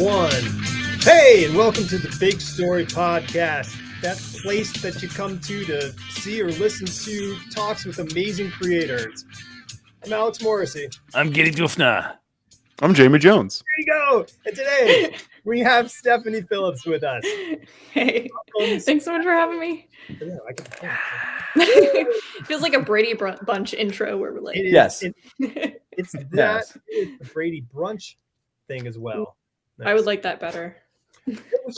one. Hey, and welcome to the Big Story Podcast. That place that you come to see or listen to talks with amazing creators. I'm Alex Morrissey. I'm Giddy Dufna. I'm Jamie Jones. There you go. And today we have Stephanie Phillips with us. Hey, thanks so much for having me. Yeah, I Feels like a Brady Bunch intro where we're like, Yes. It's that. Yes. It's the Brady Brunch thing as well. I would like that better.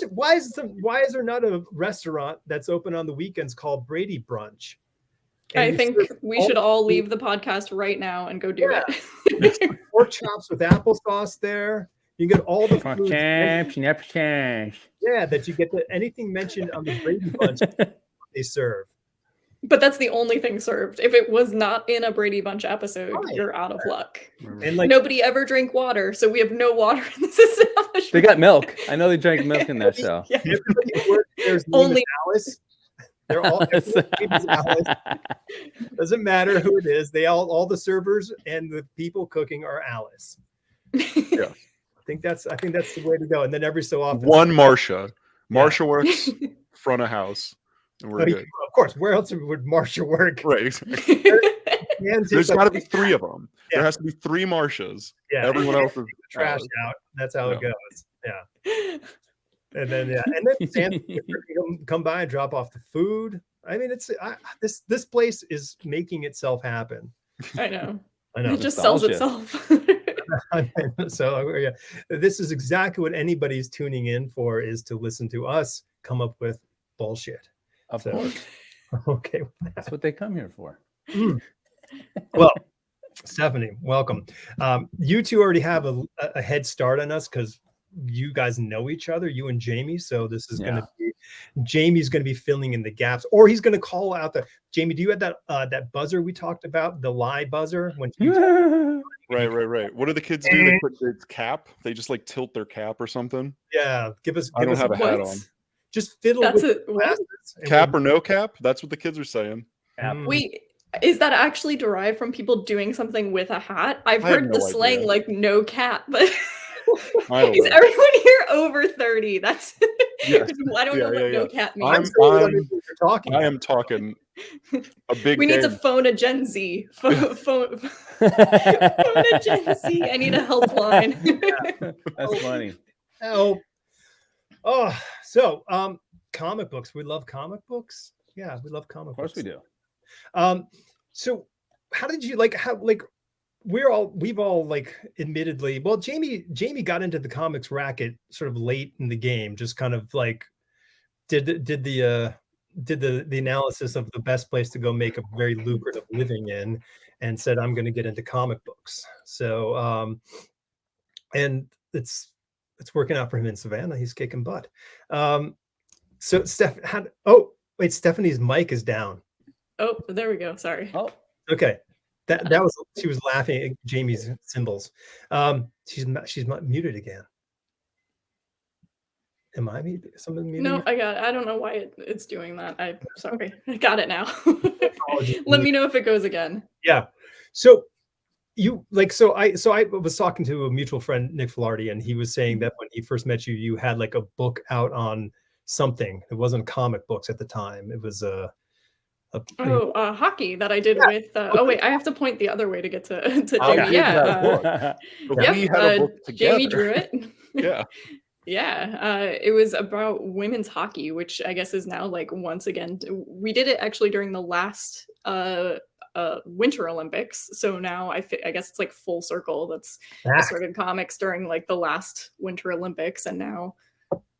Why is there not a restaurant that's open on the weekends called Brady Brunch? I think we should all leave the podcast right now and go do it. Pork chops with applesauce there. You get all the food. Yeah, that you get anything mentioned on the Brady Bunch they serve. But that's the only thing served. If it was not in a Brady Bunch episode, you're out of luck. And nobody ever drank water, so we have no water in this establishment. They got milk. I know they drank milk in that show. Yeah. There's Only Alice. They're all Alice. Doesn't matter who it is. They all the servers and the people cooking are Alice. Yeah. I think that's the way to go. And then every so often One Marsha. Marsha works front of house. And we're good. Of course, where else would Marsha work? Right. Exactly. There's got to be three of them. Yeah. There has to be three Marshas. Yeah. Everyone else is Trash out. That's how it Yeah. goes. Yeah. And then Sam come by and drop off the food. I mean, this place is making itself happen. I know. I It just sells itself. So yeah, this is exactly what anybody's tuning in for, is to listen to us come up with bullshit. Of course. Okay. That's what they come here for. Well, Stephanie, welcome. You two already have a head start on us because you guys know each other, you and Jamie. So this is going to be Jamie's going to be filling in the gaps, or he's going to call out Jamie. Do you have that buzzer we talked about, the lie buzzer? Right. What do the kids do? They put their cap. They just like tilt their cap or something. Yeah, give us. I don't have a hat on. Just fiddle That's with it. glasses, Cap or no cap? That's what the kids are saying. Wait, is that actually derived from people doing something with a hat? I've I have heard no the slang idea. like no cap, but I don't is know. everyone here over 30? That's Yes. I don't know what no cap means. I'm still wondering what you're talking I about. am talking a big We need to game. phone a Gen Z. Phone a Gen Z. I need a helpline. That's funny. So comic books. We love comic books. Yeah, we love comic books. Of course we do. So how did you we've all admittedly, well, Jamie got into the comics racket sort of late in the game, just kind of like did the analysis of the best place to go make a very lucrative living in, and said, I'm going to get into comic books. So and it's working out for him in Savannah. He's kicking butt. So Stephanie's mic is down. Oh, there we go. Sorry. Oh, Okay. That was, she was laughing at Jamie's symbols. She's muted again. Am I muted? Someone muted? No, I don't know why it's doing that. I'm sorry. I got it now. Let me know if it goes again. Yeah. So I was talking to a mutual friend, Nick Filardi, and he was saying that when he first met you, you had like a book out on something. It wasn't comic books at the time. It was hockey that I did with. Oh wait, I have to point the other way to get to Jamie. Yeah. We had a book together. Jamie drew it. Yeah. Yeah, it was about women's hockey, which I guess is now like once again. We did it actually during the last Winter Olympics, so now I guess it's like full circle. I started comics during like the last Winter Olympics, and now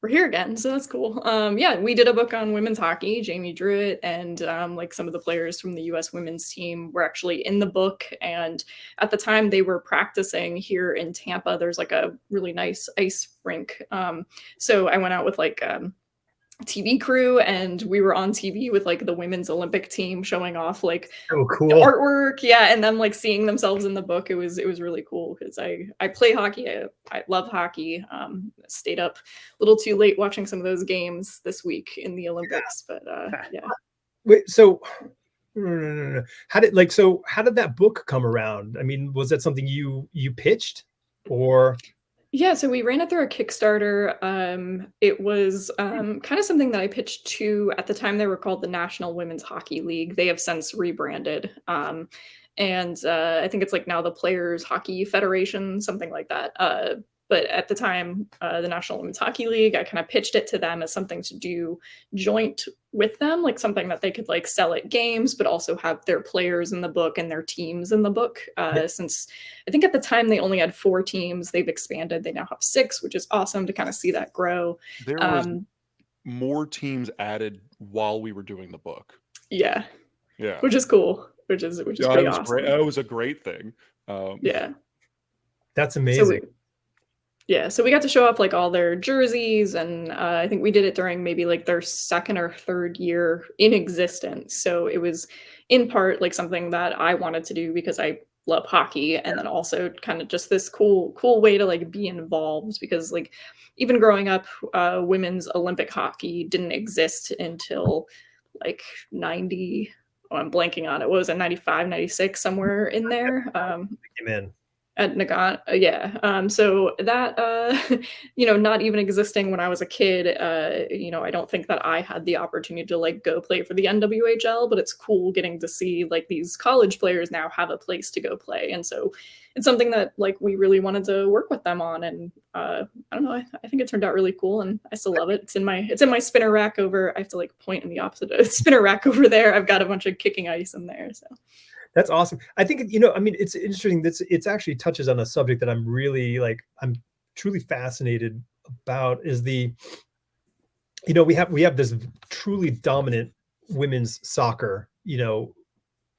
we're here again, so that's cool. Yeah, we did a book on women's hockey. Jamie drew it, and like some of the players from the U.S. women's team were actually in the book. And at the time, they were practicing here in Tampa. There's like a really nice ice rink. So I went out with like TV crew, and we were on TV with like the women's Olympic team showing off like cool artwork, and then like seeing themselves in the book. It was really cool because I play hockey. I love hockey. Stayed up a little too late watching some of those games this week in the Olympics, but yeah. Wait, so no. How did that book come around? I mean, was that something you pitched, or Yeah, so we ran it through a Kickstarter. It was kind of something that I pitched to at the time. They were called the National Women's Hockey League. They have since rebranded. And I think it's like now the Players Hockey Federation, something like that. But at the time, the National Women's Hockey League, I kind of pitched it to them as something to do joint with them, like something that they could like sell at games, but also have their players in the book and their teams in the book. Since I think at the time they only had 4 teams, they've expanded. They now have 6, which is awesome to kind of see that grow. There was more teams added while we were doing the book. Yeah, Yeah, which is cool. Which is pretty awesome. Great. That was a great thing. Yeah, that's amazing. So we got to show off like all their jerseys, and I think we did it during maybe like their 2nd or 3rd year in existence. So it was in part like something that I wanted to do because I love hockey, and then also kind of just this cool way to like be involved, because like even growing up, women's Olympic hockey didn't exist until like 90. Oh, I'm blanking on it. What was it, 95, 96, somewhere in there? Came in. At Nagant, yeah. So that, not even existing when I was a kid, I don't think that I had the opportunity to like go play for the NWHL, but it's cool getting to see like these college players now have a place to go play. And so it's something that like we really wanted to work with them on. And I don't know, I think it turned out really cool, and I still love it. It's in my spinner rack over. I have to like point in the opposite spinner rack over there. I've got a bunch of kicking ice in there. So. That's awesome. I think, it's interesting that it's actually touches on a subject that I'm really I'm truly fascinated about, is we have this truly dominant women's soccer,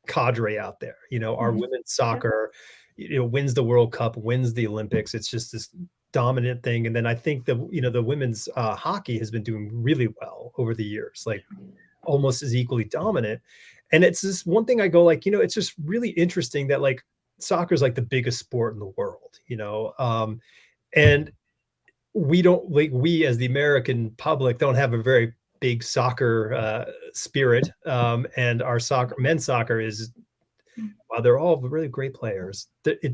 cadre out there. Our women's soccer, wins the World Cup, wins the Olympics. It's just this dominant thing. And then I think the women's hockey has been doing really well over the years, like almost as equally dominant. And it's this one thing I go like, it's just really interesting that like soccer is like the biggest sport in the world, and we as the American public don't have a very big soccer spirit. And our men's soccer is, while they're all really great players,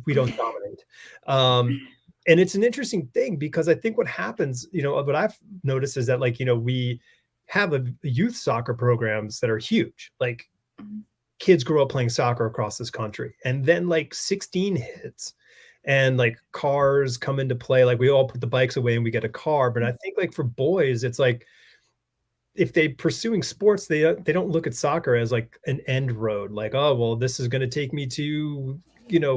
we don't dominate. And it's an interesting thing, because I think what happens, what I've noticed is that we have youth soccer programs that are huge. Like kids grow up playing soccer across this country, and then 16 hits and cars come into play. Like we all put the bikes away and we get a car. But I think for boys, it's like, if they're pursuing sports, they don't look at soccer as like an end road. Like, oh, well, this is going to take me to,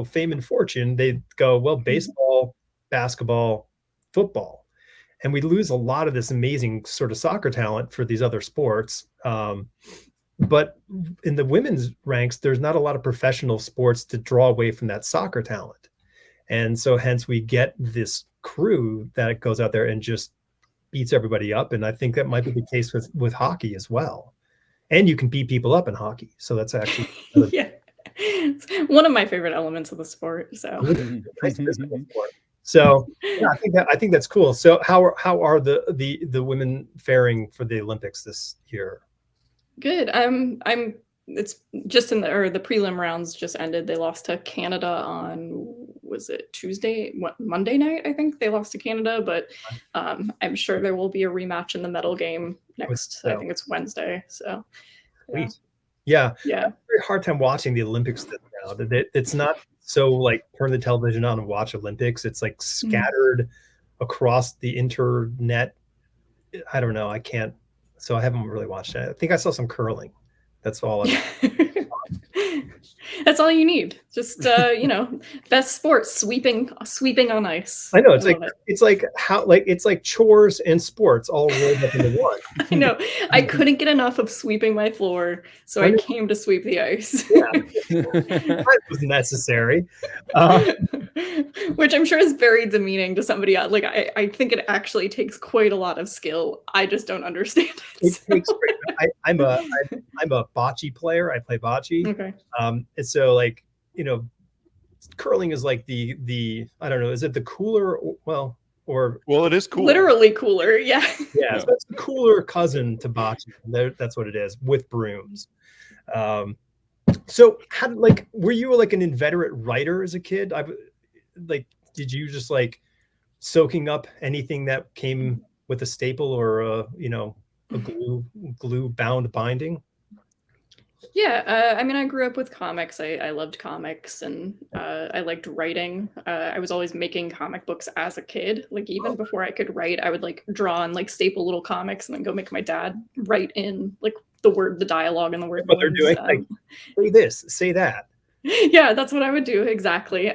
fame and fortune. They go, well, baseball, basketball, football. And we lose a lot of this amazing sort of soccer talent for these other sports. But in the women's ranks, there's not a lot of professional sports to draw away from that soccer talent. And so hence we get this crew that goes out there and just beats everybody up. And I think that might be the case with hockey as well. And you can beat people up in hockey. So that's actually yeah, it's one of my favorite elements of the sport. So nice physical sport. So yeah, I think that's cool. So how are the women faring for the Olympics this year? Good. It's just in the prelim rounds just ended. They lost to Canada on, was it Monday night? I think they lost to Canada, but I'm sure there will be a rematch in the medal game next. I think it's Wednesday. So yeah. Yeah. I have a very hard time watching the Olympics now. It's not so turn the television on and watch Olympics. It's scattered across the internet. I don't know. I can't. So I haven't really watched it. I think I saw some curling. That's all. That's all you need. Just best sport, sweeping on ice. I know it's like chores and sports all rolled up into one. I know. I couldn't get enough of sweeping my floor, so I came to sweep the ice. Yeah, that was necessary. Which I'm sure is very demeaning to somebody else. Like I think it actually takes quite a lot of skill. I just don't understand it. I'm a bocce player. I play bocce. Okay. And so curling is like the I don't know, is it the cooler? Well, it is cool. Literally cooler. Yeah. Yeah. So it's the cooler cousin to bocce. That's what it is, with brooms. So how were you an inveterate writer as a kid? Did you just soaking up anything that came with a staple or a, you know, a glue bound binding? Yeah, I mean, I grew up with comics. I loved comics, and I liked writing. I was always making comic books as a kid. Like even before I could write, I would like draw and like staple little comics, and then go make my dad write in like the dialogue and the word What they're doing, like, say this, say that. Yeah, that's what I would do, exactly,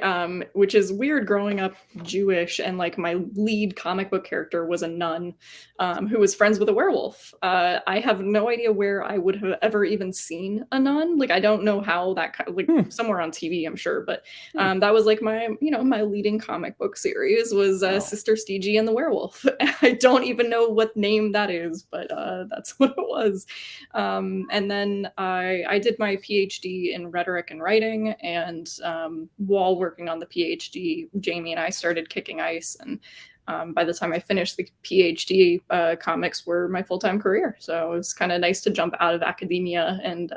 which is weird growing up Jewish, and, like, my lead comic book character was a nun, who was friends with a werewolf. I have no idea where I would have ever even seen a nun, like, I don't know how that like, somewhere on TV, I'm sure, but, that was, like, my, you know, my leading comic book series was, Wow. Sister Stygie and the Werewolf. I don't even know what name that is, but, that's what it was. And then I did my PhD in rhetoric and writing, and while working on the PhD, Jamie and I started kicking ice, and by the time I finished the PhD, comics were my full-time career. So it was kind of nice to jump out of academia and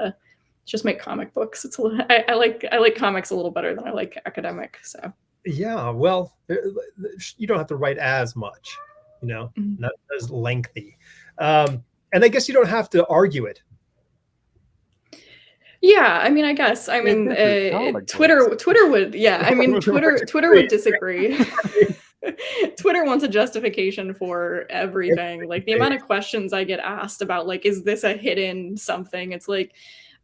just make comic books. It's a little, I like comics a little better than I like academic. So Yeah, well, you don't have to write as much, you know, not as lengthy. And I guess you don't have to argue it. yeah, I mean, I guess, I mean, Twitter would, yeah, I mean, Twitter would disagree. Twitter wants a justification for everything. Like the amount of questions I get asked about, like, is this a hidden something? It's like,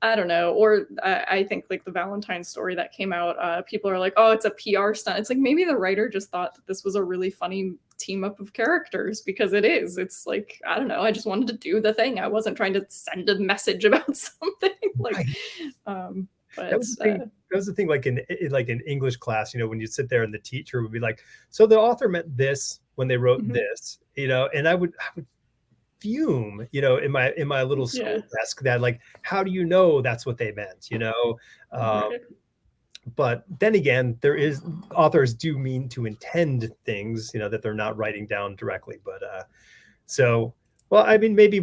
I don't know. Or I think like the Valentine story that came out, people are like, oh, it's a PR stunt. It's like maybe the writer just thought that this was a really funny team up of characters, because it is. It's like, I don't know. I just wanted to do the thing. I wasn't trying to send a message about something. Like, but That was the thing, like in English class, you know, when you sit there and the teacher would be like, so the author meant this when they wrote this, you know, and I would fume, you know, in my little school desk, that like, how do you know that's what they meant, you know? But then again, authors do mean to intend things, you know, that they're not writing down directly. But so, well, I mean, maybe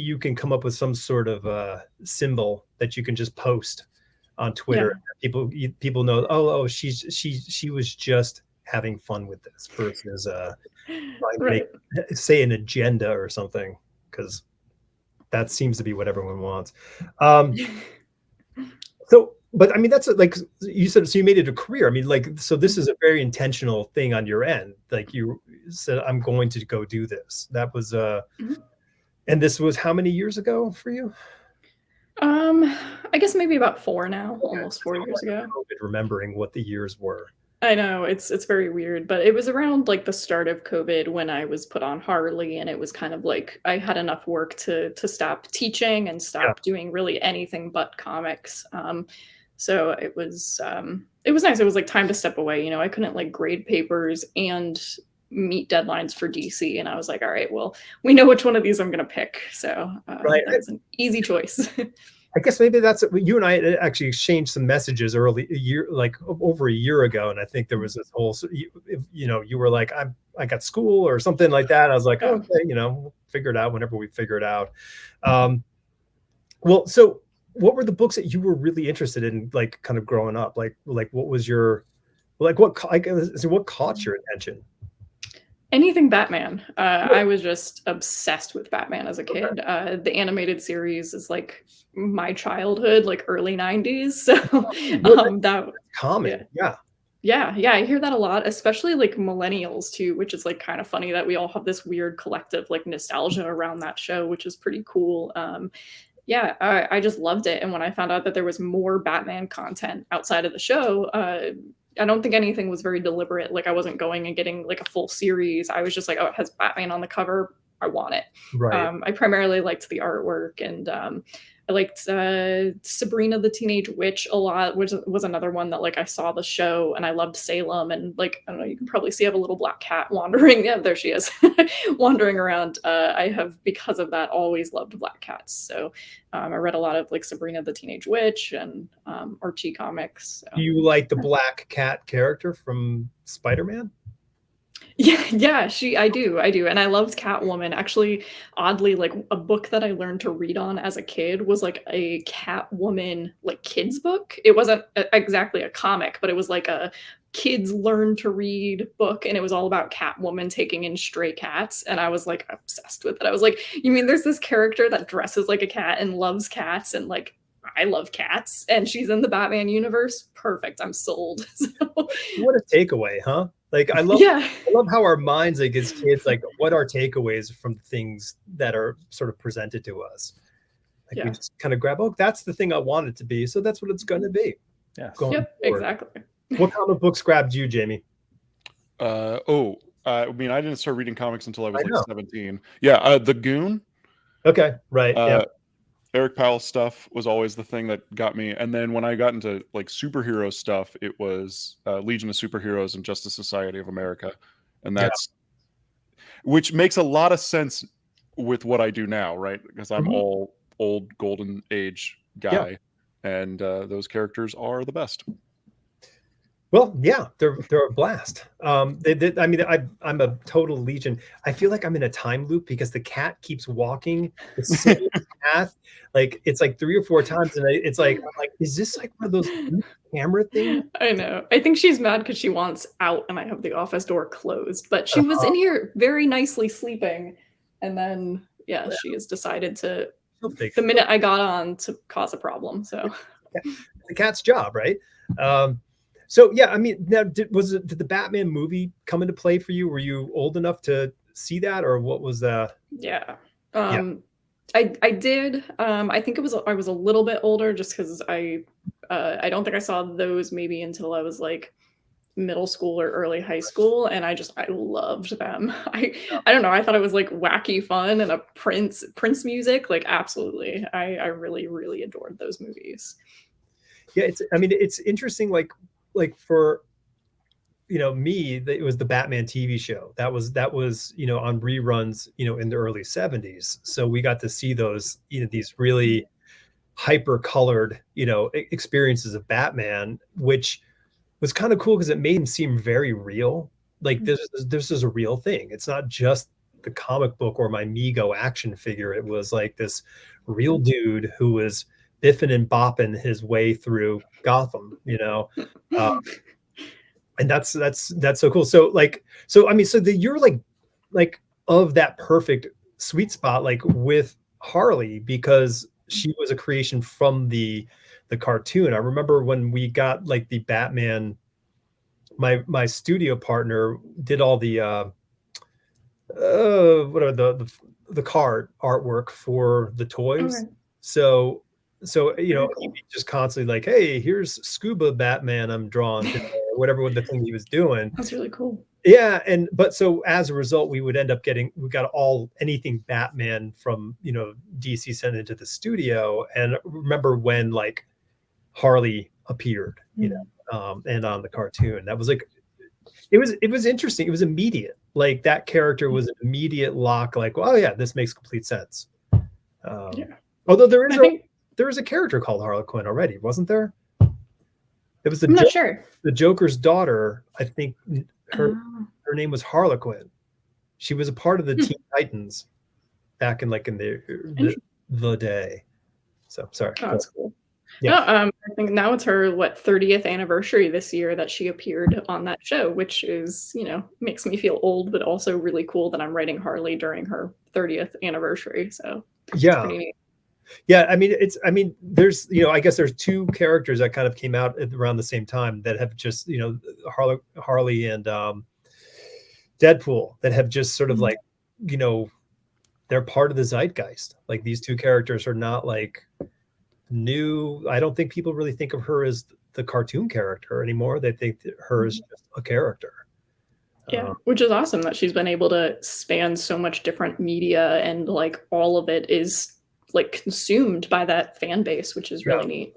you can come up with some sort of symbol that you can just post on Twitter. People know, oh, she was just having fun with this versus say an agenda or something, because that seems to be what everyone wants. So, but I mean, that's like you said, so you made it a career. I mean, like, so this is a very intentional thing on your end. Like you said, I'm going to go do this. That was, and this was how many years ago for you? I guess maybe about 4 now, almost 4 years ago. Remembering what the years were. I know, it's very weird, but it was around like the start of COVID when I was put on Harley, and it was kind of like I had enough work to stop teaching and stop doing really anything but comics. So it was nice. It was like time to step away. You know, I couldn't like grade papers and meet deadlines for DC, and I was like, all right, well, we know which one of these I'm gonna pick. So that was an easy choice. I guess maybe that's it. You and I actually exchanged some messages over a year ago, and I think there was this whole, you know, you were like, I got school or something like that. I was like, okay, you know, we'll figure it out whenever we figure it out. Well, so what were the books that you were really interested in, like, kind of growing up? Like what was your, like, what caught your attention? Anything Batman. I was just obsessed with Batman as a kid. The animated series is like my childhood, like early 90s. So that common. Yeah, I hear that a lot, especially like millennials too, which is like kind of funny that we all have this weird collective like nostalgia around that show, which is pretty cool. Yeah, I just loved it. And when I found out that there was more Batman content outside of the show, I don't think anything was very deliberate. Like I wasn't going and getting like a full series. I was just like, oh, it has Batman on the cover. I want it. Right. I primarily liked the artwork, and I liked Sabrina the Teenage Witch a lot, which was another one that like I saw the show, and I loved Salem, and like, I don't know, you can probably see I have a little black cat wandering. Yeah, there she is, wandering around. I have, because of that, always loved black cats. So I read a lot of like Sabrina the Teenage Witch and Archie comics. So. Do you like the black cat character from Spider-Man? Yeah, I do. And I loved Catwoman. Actually, oddly, like a book that I learned to read on as a kid was like a Catwoman, like kids book. It wasn't exactly a comic, but it was like a kids learn to read book, and it was all about Catwoman taking in stray cats, and I was like obsessed with it. I was like, you mean there's this character that dresses like a cat and loves cats, and like I love cats, and she's in the Batman universe? Perfect, I'm sold. So, what a takeaway, huh? Like I love how our minds, like as kids, like what are takeaways from things that are sort of presented to us. Like we just kind of grab, oh, that's the thing I want it to be, so that's what it's going to be. Yeah. Exactly. What comic books grabbed you, Jamie? I mean, I didn't start reading comics until I was like 17. Yeah, The Goon. Okay, right. Yeah. Eric Powell's stuff was always the thing that got me. And then when I got into like superhero stuff, it was Legion of Superheroes and Justice Society of America. And that's, which makes a lot of sense with what I do now, right? Because I'm all old golden age guy. And those characters are the best. Well, yeah, they're a blast. I mean, I'm a total Legion. I feel like I'm in a time loop because the cat keeps walking the same path. Like it's like 3 or 4 times, and I'm like, is this like one of those camera things? I know. I think she's mad because she wants out, and I have the office door closed. But she was in here very nicely sleeping, and then she has decided to the minute I got on to cause a problem. So the cat's job, right? So yeah, I mean, now did the Batman movie come into play for you? Were you old enough to see that, or what was that? I did. I think I was a little bit older, just because I don't think I saw those maybe until I was like middle school or early high school, and I loved them. I don't know. I thought it was like wacky fun and a Prince music. Like absolutely, I really really adored those movies. Yeah, it's interesting. Like for me, it was the Batman TV show that was on reruns in the early 70s, so we got to see those these really hyper colored experiences of Batman, which was kind of cool because it made him seem very real. Like this is a real thing. It's not just the comic book or my Mego action figure. It was like this real dude who was biffing and bopping his way through Gotham, and that's so cool. So I mean, you're like of that perfect sweet spot, like with Harley, because she was a creation from the cartoon. I remember when we got like the Batman, my studio partner did all the whatever the card artwork for the toys. Okay. So he'd be just constantly like, hey, here's Scuba Batman I'm drawing today, or whatever the thing he was doing. That's really cool. Yeah, but so as a result, we would end up we got anything Batman from DC sent into the studio. And remember when like Harley appeared, and on the cartoon, that was like it was interesting. It was immediate. Like that character was an immediate lock. Like, well, yeah, this makes complete sense. Although there is a character called Harley Quinn already, wasn't there? It was I'm not sure. The Joker's daughter. I think her name was Harley Quinn. She was a part of the Teen Titans back in the day. So sorry. Oh, that's cool. Yeah. No, I think now it's her 30th anniversary this year that she appeared on that show, which is makes me feel old, but also really cool that I'm writing Harley during her 30th anniversary. So yeah. Pretty neat. Yeah, I mean, there's, I guess there's 2 characters that kind of came out around the same time that have just, Harley and Deadpool, that have just sort of like, they're part of the zeitgeist. Like these 2 characters are not like new. I don't think people really think of her as the cartoon character anymore. They think that her is just a character. Yeah, which is awesome that she's been able to span so much different media, and like all of it is like consumed by that fan base, which is really neat.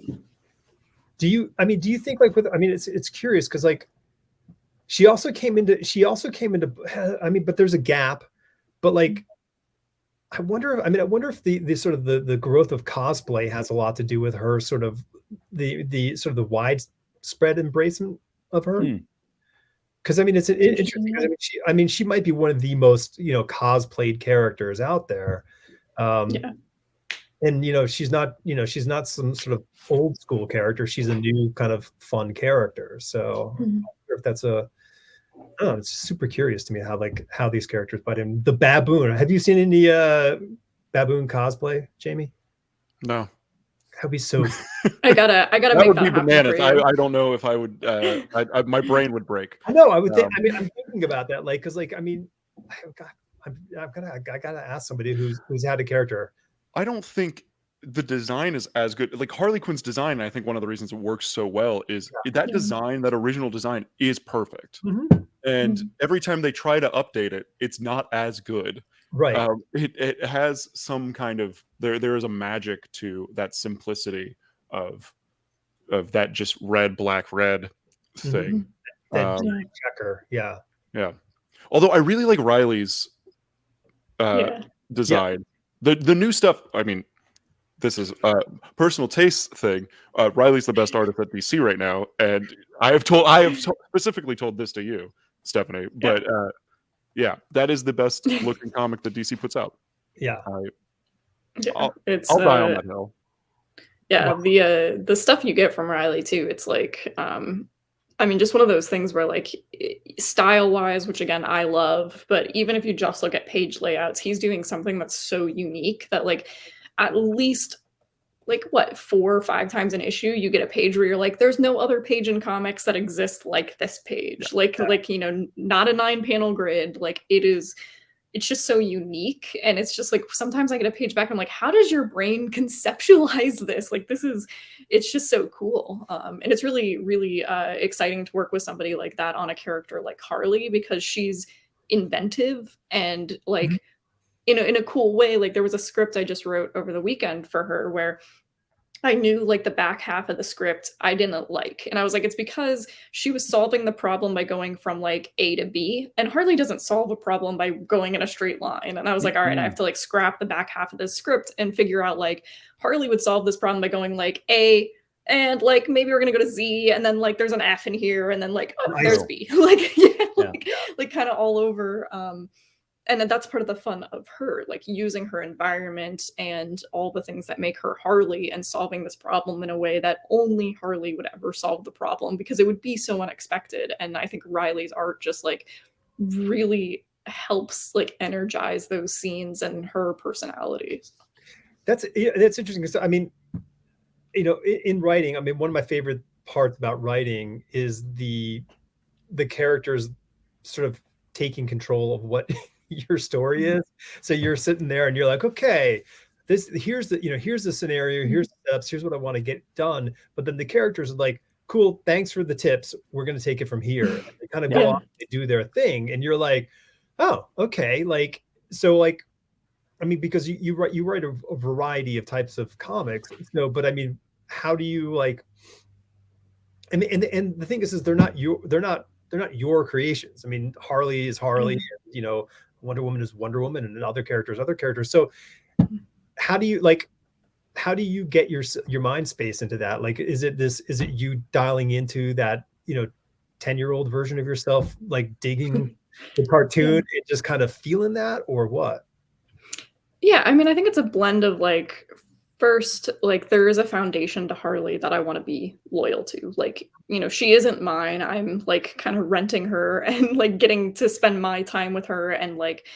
Do you think like it's curious because like she also came into but there's a gap, but like I wonder if the sort of the growth of cosplay has a lot to do with her sort of the sort of the widespread embracement of her. Because it's interesting. She might be one of the most cosplayed characters out there. And she's not some sort of old school character. She's a new kind of fun character. So wonder if that's a, oh, it's super curious to me how these characters butt in. The baboon. Have you seen any baboon cosplay, Jamie? No. That'd be so. I gotta That make would that be happen bananas. for you. I don't know if I would. My brain would break. I know. I would think. Um, I mean, I'm thinking about that, like, because, like, I mean, God, I gotta ask somebody who's had a character. I don't think the design is as good. Like Harley Quinn's design, I think one of the reasons it works so well is that design, that original design, is perfect. And every time they try to update it, it's not as good. Right. It has some kind of there is a magic to that simplicity of that just red, black, red thing. That checker. Yeah. Yeah. Although I really like Riley's design. The new stuff, I mean, this is a personal taste thing. Riley's the best artist at DC right now, and I have specifically told this to you, Stephanie. But yeah, that is the best looking comic that DC puts out. Yeah, I'll die on that hill. Yeah, the stuff you get from Riley too, it's like, I mean, just one of those things where, like, style wise, which again I love, but even if you just look at page layouts, he's doing something that's so unique that, like, at least, like, what, 4 or 5 times an issue you get a page where you're like, there's no other page in comics that exists like this page. Like, you know, not a 9-panel grid. Like, it's just so unique. And it's just like, sometimes I get a page back and I'm like, how does your brain conceptualize this? Like, it's just so cool. And it's really, really exciting to work with somebody like that on a character like Harley, because she's inventive and, like, in a cool way. Like, there was a script I just wrote over the weekend for her where I knew, like, the back half of the script I didn't like. And I was like, it's because she was solving the problem by going from, like, A to B. And Harley doesn't solve a problem by going in a straight line. And I was like, all right, I have to, like, scrap the back half of this script and figure out, like, Harley would solve this problem by going, like, A, and, like, maybe we're gonna go to Z, and then, like, there's an F in here, and then, like, oh, there's B. Like, like kind of all over. And then that's part of the fun of her, like, using her environment and all the things that make her Harley and solving this problem in a way that only Harley would ever solve the problem, because it would be so unexpected. And I think Riley's art just, like, really helps, like, energize those scenes and her personality. That's interesting. So, I mean, you know, in writing, I mean, one of my favorite parts about writing is the characters sort of taking control of what your story is. So you're sitting there and you're like, okay, here's the scenario, here's the steps, here's what I want to get done. But then the characters are like, cool, thanks for the tips, we're going to take it from here. And they kind of go off and do their thing, and you're like, oh, okay. Like, so, like, I mean, because you write a variety of types of comics. So, but I mean, how do you, like, and the thing is they're not your creations. I mean, Harley is Harley, and, you know, Wonder Woman is Wonder Woman, and other characters. So how do you get your mind space into that? Like, is it you dialing into that, you know, 10-year-old version of yourself, like digging the cartoon and just kind of feeling that, or what? Yeah, I mean, I think it's a blend of, like, first, like, there is a foundation to Harley that I want to be loyal to. Like, you know, she isn't mine. I'm, like, kind of renting her and, like, getting to spend my time with her and, like,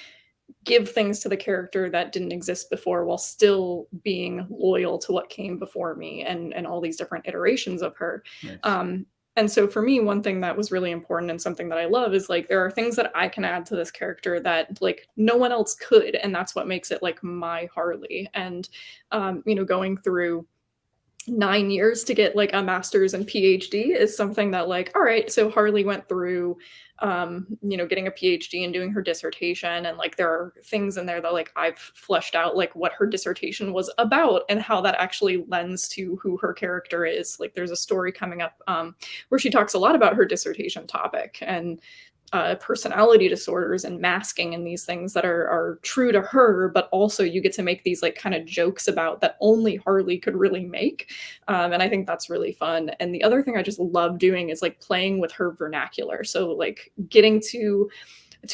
give things to the character that didn't exist before, while still being loyal to what came before me and all these different iterations of her. Nice. And so for me, one thing that was really important and something that I love is, like, there are things that I can add to this character that, like, no one else could. And that's what makes it, like, my Harley. And, you know, going through 9 years to get, like, a master's and PhD is something that, like, all right, so Harley went through, you know, getting a PhD and doing her dissertation. And, like, there are things in there that, like, I've fleshed out, like, what her dissertation was about and how that actually lends to who her character is. Like, there's a story coming up where she talks a lot about her dissertation topic and personality disorders and masking and these things that are true to her, but also you get to make these, like, kind of jokes about that only Harley could really make. And I think that's really fun. And the other thing I just love doing is, like, playing with her vernacular. So, like, getting to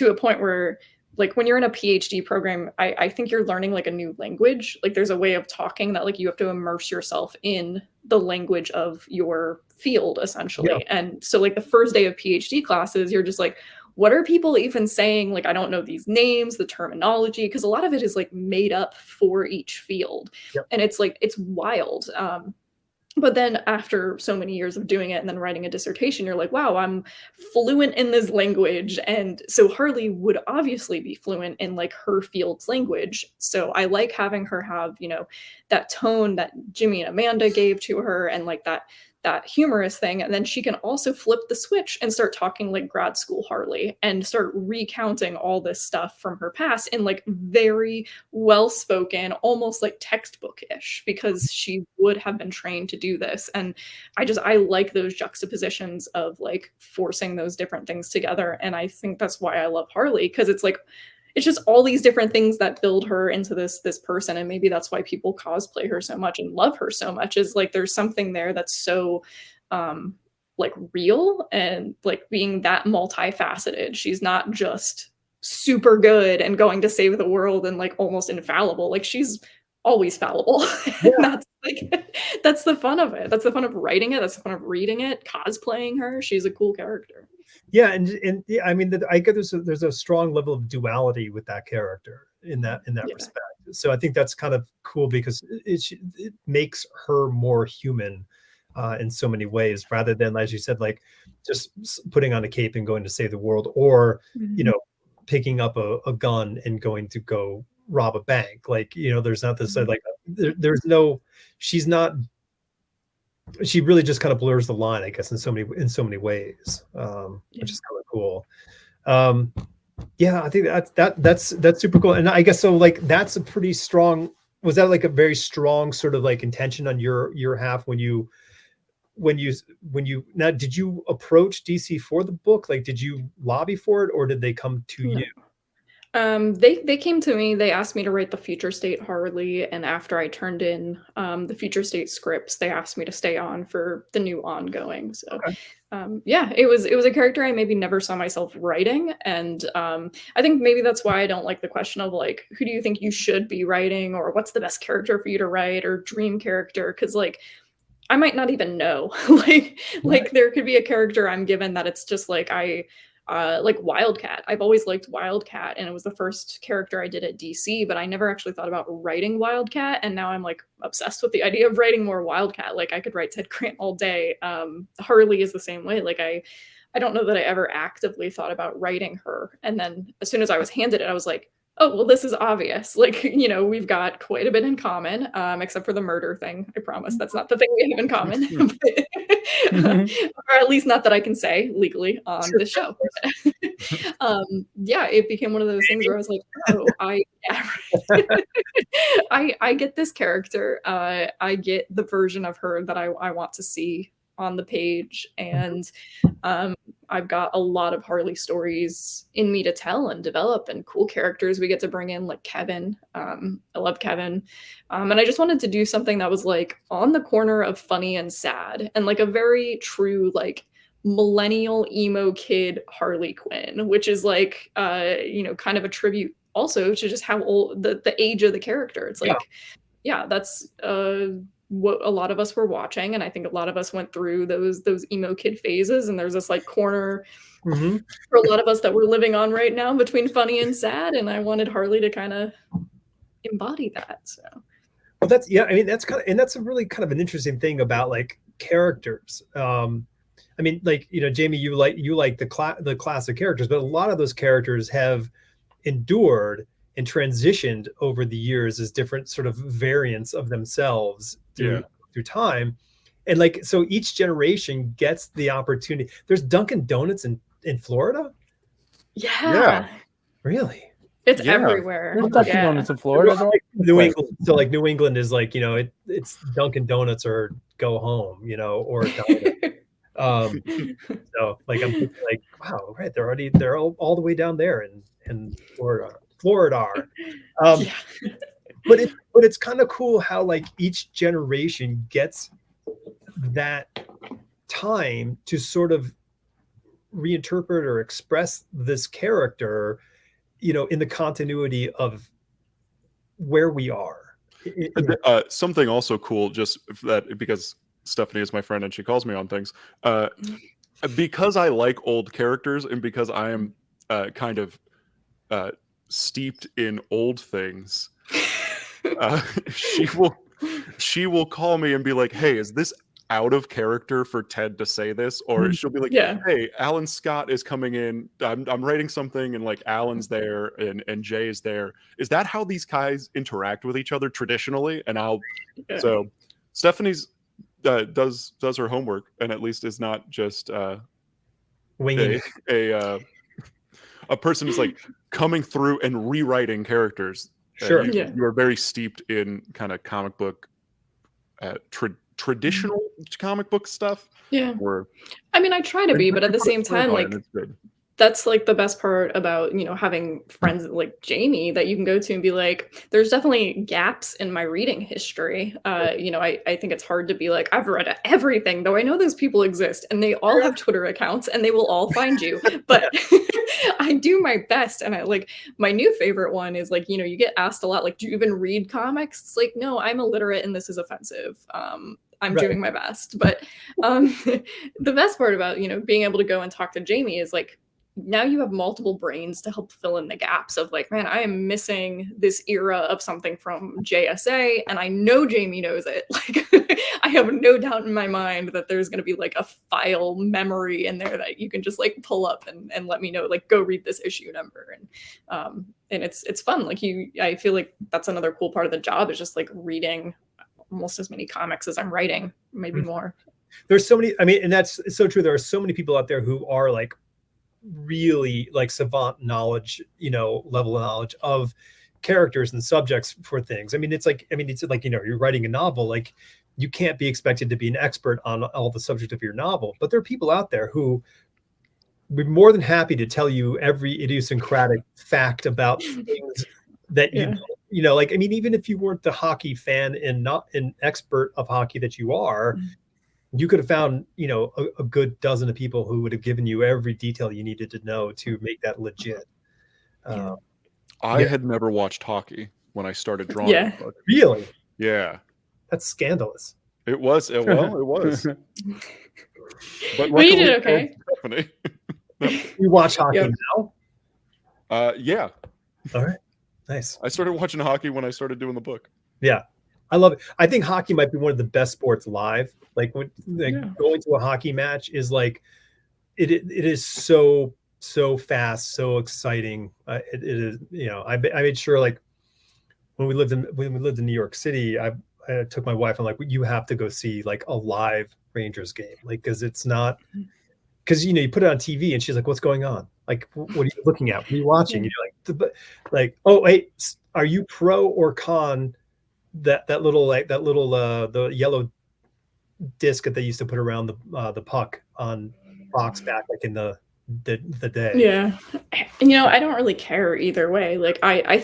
a point where like when you're in a PhD program, I think you're learning like a new language. Like there's a way of talking that like you have to immerse yourself in the language of your field essentially. And so like the first day of PhD classes, you're just like, what are people even saying? Like, I don't know these names, the terminology, because a lot of it is like made up for each field. And it's like, it's wild. But then after so many years of doing it and then writing a dissertation, you're like, wow, I'm fluent in this language. And so Harley would obviously be fluent in like her field's language. So I like having her have, you know, that tone that Jimmy and Amanda gave to her and like that humorous thing. And then she can also flip the switch and start talking like grad school Harley and start recounting all this stuff from her past in like very well-spoken, almost like textbook-ish, because she would have been trained to do this. And I like those juxtapositions of like forcing those different things together. And I think that's why I love Harley, because it's like, it's just all these different things that build her into this person. And maybe that's why people cosplay her so much and love her so much, is like there's something there that's so like real and like being that multifaceted. She's not just super good and going to save the world and like almost infallible. Like she's always fallible. And that's like that's the fun of it. That's the fun of writing it. That's the fun of reading it, cosplaying her. She's a cool character. Yeah, and yeah, I mean, I get there's a strong level of duality with that character in that respect. So I think that's kind of cool because it makes her more human in so many ways, rather than, as you said, like just putting on a cape and going to save the world, or you know, picking up a gun and going to go rob a bank. Like, you know, there's not this like there's no, she's not. She really just kind of blurs the line, I guess, in so many ways, which is kind of cool. Yeah, I think that's super cool. And I guess so, like, that's a pretty strong. Was that like a very strong sort of like intention on your half when you now, did you approach DC for the book? Like, did you lobby for it, or did they come to you? They came to me. They asked me to write the Future State Harley, and after I turned in the Future State scripts, they asked me to stay on for the new ongoing. So, yeah, it was a character I maybe never saw myself writing, and I think maybe that's why I don't like the question of like, who do you think you should be writing, or what's the best character for you to write, or dream character, because like I might not even know. like there could be a character I'm given that it's just like like Wildcat. I've always liked Wildcat, and it was the first character I did at DC, but I never actually thought about writing Wildcat, and now I'm like obsessed with the idea of writing more Wildcat. Like I could write Ted Grant all day. Harley is the same way. Like I don't know that I ever actively thought about writing her, and then as soon as I was handed it, I was like, oh, well, this is obvious. Like, you know, we've got quite a bit in common, except for the murder thing. I promise that's not the thing we have in common. Or at least not that I can say legally on this show. Yeah, it became one of those things where I was like, oh, I get this character. I get the version of her that I want to see on the page, and I've got a lot of Harley stories in me to tell and develop, and cool characters we get to bring in, like Kevin. I love Kevin, and I just wanted to do something that was like on the corner of funny and sad, and like a very true like millennial emo kid Harley Quinn, which is like you know, kind of a tribute also to just how old the age of the character. It's like, yeah, that's what a lot of us were watching, and I think a lot of us went through those emo kid phases, and there's this like corner for a lot of us that we're living on right now between funny and sad, and I wanted Harley to kind of embody that. So well, that's, yeah, I mean, that's kind of, and that's a really kind of an interesting thing about like characters. I mean, like, you know, Jamie, you like the classic characters, but a lot of those characters have endured and transitioned over the years as different sort of variants of themselves through time. And like, so each generation gets the opportunity. There's Dunkin' Donuts in Florida? Yeah. Really? It's everywhere. There's Dunkin' Donuts in Florida. New England. So like New England is like, you know, it's Dunkin' Donuts or go home, you know, or so like I'm thinking like, wow, right, they're all the way down there in Florida. But it's kind of cool how like each generation gets that time to sort of reinterpret or express this character you know, in the continuity of where we are. Something also cool, just that because Stephanie is my friend and she calls me on things. Because I like old characters and because I am kind of steeped in old things, she will call me and be like, "Hey, is this out of character for Ted to say this?" Or she'll be like, Yeah. "Hey, Alan Scott is coming in. I'm writing something and like Alan's there and Jay is there. Is that how these guys interact with each other traditionally?" And so Stephanie's does her homework and at least is not just Winging a person who's like coming through and rewriting characters. Sure. You are very steeped in kind of comic book traditional comic book stuff. Yeah. Or I mean, I try to be, but at the same time, like, it's good. that's like the best part about, you know, having friends like Jamie that you can go to and be like, there's definitely gaps in my reading history. You know, I think it's hard to be like, I've read everything, though I know those people exist and they all have Twitter accounts and they will all find you. But I do my best. And I like, my new favorite one is like, you know, you get asked a lot, like, do you even read comics? It's like, no, I'm illiterate and this is offensive. I'm doing my best. But the best part about, you know, being able to go and talk to Jamie is like, now you have multiple brains to help fill in the gaps of like, man, I am missing this era of something from JSA and I know Jamie knows it. Like I have no doubt in my mind that there's going to be like a file memory in there that you can just like pull up and let me know, like, go read this issue number. And it's fun. Like I feel like that's another cool part of the job is just like reading almost as many comics as I'm writing, maybe more. There's so many, I mean, and that's so true. There are so many people out there who are like really like savant knowledge, you know, level of knowledge of characters and subjects for things. I mean, it's like, you know, you're writing a novel, like you can't be expected to be an expert on all the subject of your novel, but there are people out there who would be more than happy to tell you every idiosyncratic fact about things that you know, like, I mean, even if you weren't the hockey fan and not an expert of hockey that you are, you could have found, you know, a good dozen of people who would have given you every detail you needed to know to make that legit. I had never watched hockey when I started drawing. Yeah. The book. Really? Yeah. That's scandalous. It was. Well, it was. But well, you did okay. You watch hockey now? Yeah. All right. Nice. I started watching hockey when I started doing the book. Yeah. I love it. I think hockey might be one of the best sports live. Like when going to a hockey match is like, it is so fast, so exciting. It is, you know, I made sure like when we lived in New York City, I took my wife and like, you have to go see like a live Rangers game. Like, cause it's not, cause you know, you put it on TV and she's like, what's going on? Like, what are you looking at? What are you watching? And you're like, oh, wait, are you pro or con that little the yellow disc that they used to put around the puck on Fox back like in the day? Yeah, you know, I don't really care either way. Like I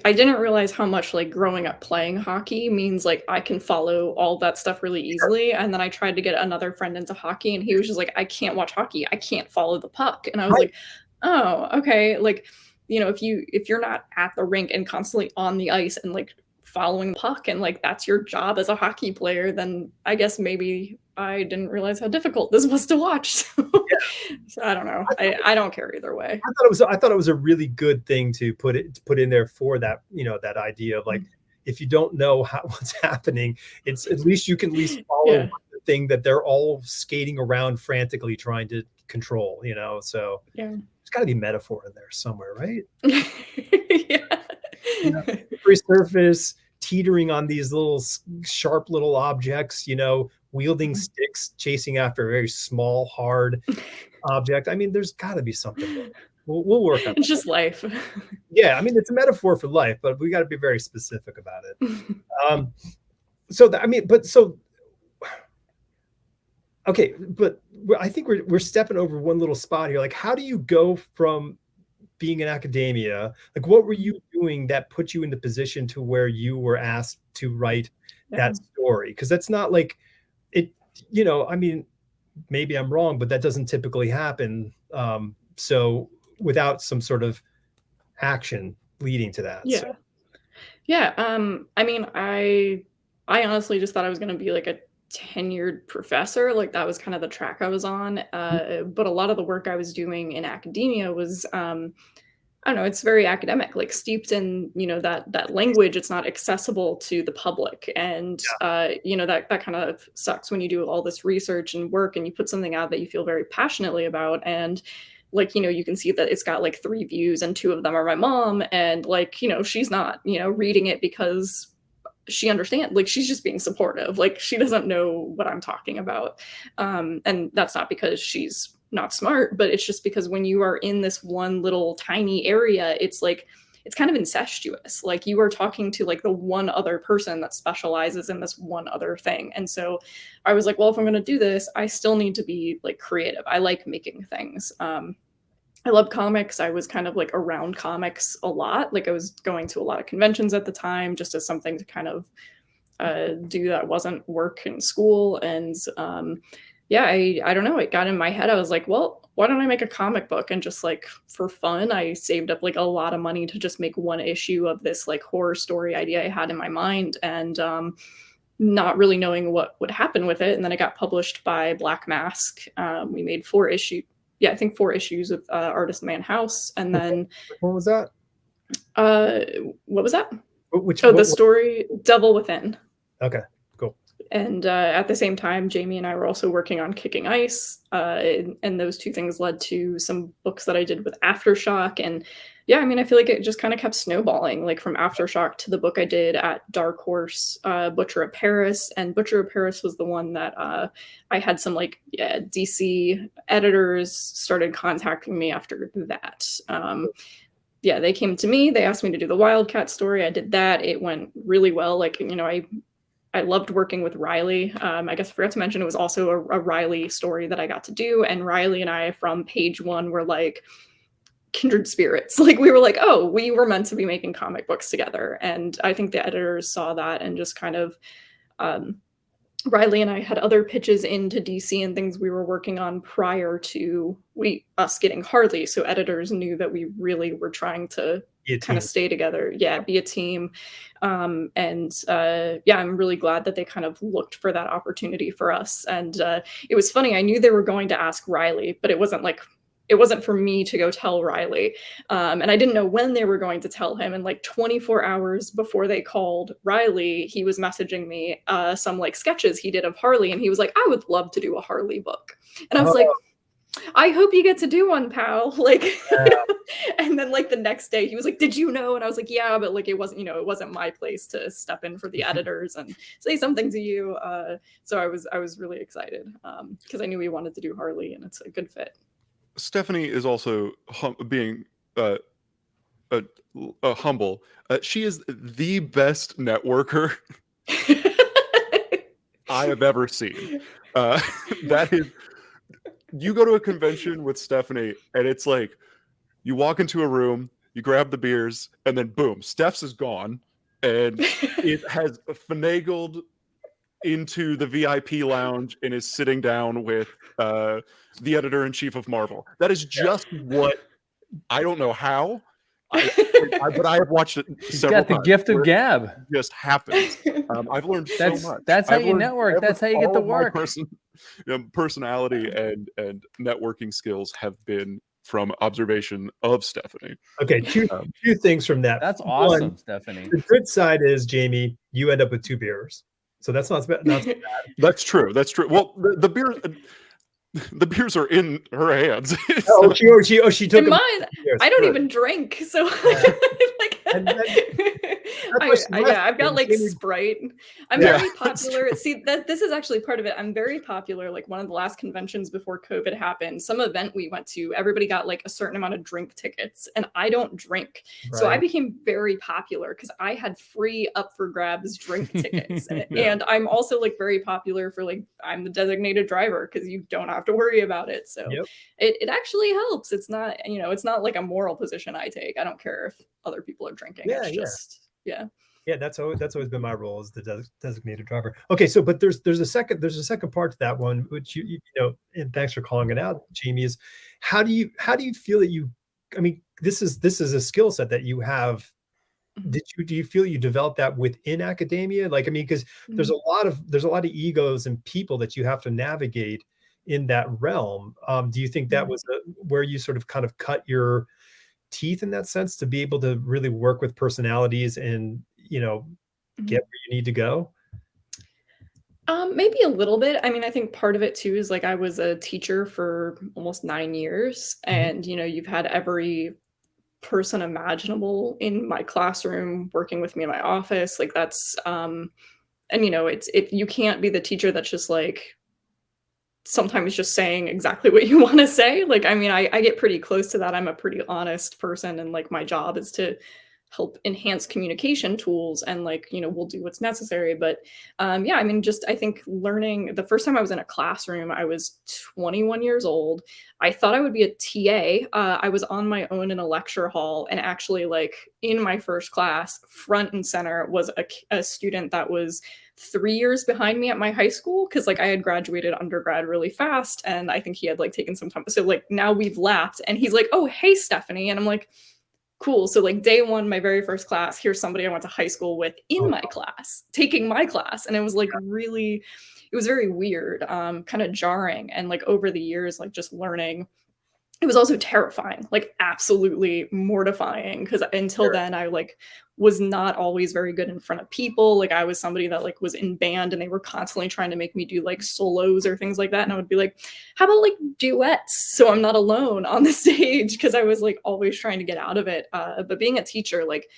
didn't realize how much like growing up playing hockey means like I can follow all that stuff really easily. And then I tried to get another friend into hockey and he was just like, I can't watch hockey, I can't follow the puck. And I was like, oh, okay. Like, you know, if you're not at the rink and constantly on the ice and like following the puck and like that's your job as a hockey player, then I guess maybe I didn't realize how difficult this was to watch. So, so I don't know. I don't care either way. I thought it was a really good thing to put in there for that, you know, that idea of like, if you don't know what's happening, it's at least you can at least follow the thing that they're all skating around frantically trying to control, you know. So there's got to be metaphor in there somewhere, right? You know, slippery surface, teetering on these little sharp little objects, you know, wielding sticks, chasing after a very small, hard object. I mean, there's got to be something. We'll work on it. It's just life. Yeah, I mean, it's a metaphor for life, but we got to be very specific about it. Okay, but I think we're stepping over one little spot here. Like, how do you go from being in academia, like what were you doing that put you in the position to where you were asked to write that story? Because that's not like it, you know, I mean, maybe I'm wrong, but that doesn't typically happen. So without some sort of action leading to that. Yeah. So, Yeah. I mean, I honestly just thought I was gonna be like a tenured professor. Like that was kind of the track I was on. But a lot of the work I was doing in academia was I don't know, it's very academic, like steeped in, that language. It's not accessible to the public. And that kind of sucks when you do all this research and work and you put something out that you feel very passionately about. And like, you can see that it's got like 3 views and 2 of them are my mom. And like, she's not, reading it because she understands, like she's just being supportive. Like she doesn't know what I'm talking about. And that's not because she's not smart, but it's just because when you are in this one little tiny area, it's like, it's kind of incestuous. Like you are talking to like the one other person that specializes in this one other thing. And so I was like, well, if I'm going to do this, I still need to be like creative. I like making things. I love comics. I was kind of like around comics a lot. Like I was going to a lot of conventions at the time just as something to kind of do that wasn't work in school. And I don't know, it got in my head. I was like, well, why don't I make a comic book? And just like for fun, I saved up like a lot of money to just make 1 issue of this like horror story idea I had in my mind. And not really knowing what would happen with it. And then it got published by Black Mask. We made 4 issues. Yeah, I think 4 issues with Artist Man House. And then what was that? what was that? The story Devil Within. Okay, cool. And at the same time, Jamie and I were also working on Kicking Ice. And those 2 things led to some books that I did with Aftershock. And yeah, I mean, I feel like it just kind of kept snowballing, like from Aftershock to the book I did at Dark Horse, Butcher of Paris. And Butcher of Paris was the one that I had some like DC editors started contacting me after that. They came to me, they asked me to do the Wildcat story. I did that. It went really well. Like, I loved working with Riley. I guess I forgot to mention it was also a Riley story that I got to do. And Riley and I from page 1 were like kindred spirits. Like we were like, oh, we were meant to be making comic books together. And I think the editors saw that and just kind of, Riley and I had other pitches into DC and things we were working on prior to us getting Harley. So editors knew that we really were trying to kind of stay together. Yeah, be a team. I'm really glad that they kind of looked for that opportunity for us. And it was funny. I knew they were going to ask Riley, but it wasn't for me to go tell Riley. And I didn't know when they were going to tell him. And like 24 hours before they called Riley, he was messaging me some like sketches he did of Harley. And he was like, I would love to do a Harley book. And I was like, I hope you get to do one, pal. Like, and then like the next day he was like, did you know? And I was like, yeah, but like, it wasn't my place to step in for the editors and say something to you. So I was really excited because I knew he wanted to do Harley and it's a good fit. Stephanie is also being humble. She is the best networker I have ever seen. That is, you go to a convention with Stephanie, and it's like you walk into a room, you grab the beers, and then boom, Steph's is gone, and it has finagled into the VIP lounge and is sitting down with the editor-in-chief of Marvel. That is just what, I don't know how, but I have watched it several times. Got the gift of gab. It just happens. I've learned so much. That's how you network. That's how you get the work. Personality and networking skills have been from observation of Stephanie. Okay, two things from that. That's awesome. One, Stephanie. The good side is, Jamie, you end up with 2 beers. So that's not bad. That's true. That's true. Well, the beers are in her hands. She took mine. I don't even drink, so I've got like Sprite. I'm very popular. See, this is actually part of it. I'm very popular. Like one of the last conventions before COVID happened, some event we went to, everybody got like a certain amount of drink tickets, and I don't drink, so I became very popular because I had free up for grabs drink tickets, and I'm also like very popular for like I'm the designated driver because you don't have to worry about it. So it actually helps. It's not it's not like a moral position I take. I don't care if other people are drinking. Yeah, that's always been my role as the designated driver. Okay, so but there's a second part to that one, which you know, and thanks for calling it out, Jamie, is how do you feel that you I mean, this is a skill set that you have. Do you feel you developed that within academia? Like, I mean, because there's a lot of egos and people that you have to navigate in that realm. Do you think that was where you sort of kind of cut your teeth in that sense, to be able to really work with personalities and, you know, get where you need to go? Maybe a little bit. I mean, I think part of it too is like I was a teacher for almost 9 years, and you know, you've had every person imaginable in my classroom working with me in my office. Like that's and you know, you can't be the teacher that's just like sometimes just saying exactly what you want to say. Like, I mean, I get pretty close to that. I'm a pretty honest person, and like my job is to help enhance communication tools, and like, you know, we'll do what's necessary. But yeah, I mean, just I think learning the first time I was in a classroom, I was 21 years old. I thought I would be a TA. I was on my own in a lecture hall, and actually like in my first class, front and center was a student that was 3 years behind me at my high school, because like I had graduated undergrad really fast, and I think he had like taken some time. So like now we've lapped, and he's like, "Oh, hey, Stephanie," and I'm like, cool. So like day one, my very first class, here's somebody I went to high school with in my class, taking my class. And it was like really, it was very weird, kind of jarring. And like over the years, like just learning, it was also terrifying, like absolutely mortifying. Because until then, I like was not always very good in front of people. Like I was somebody that like was in band, and they were constantly trying to make me do like solos or things like that. And I would be like, how about like duets, so I'm not alone on the stage? Because I was like always trying to get out of it. But being a teacher, like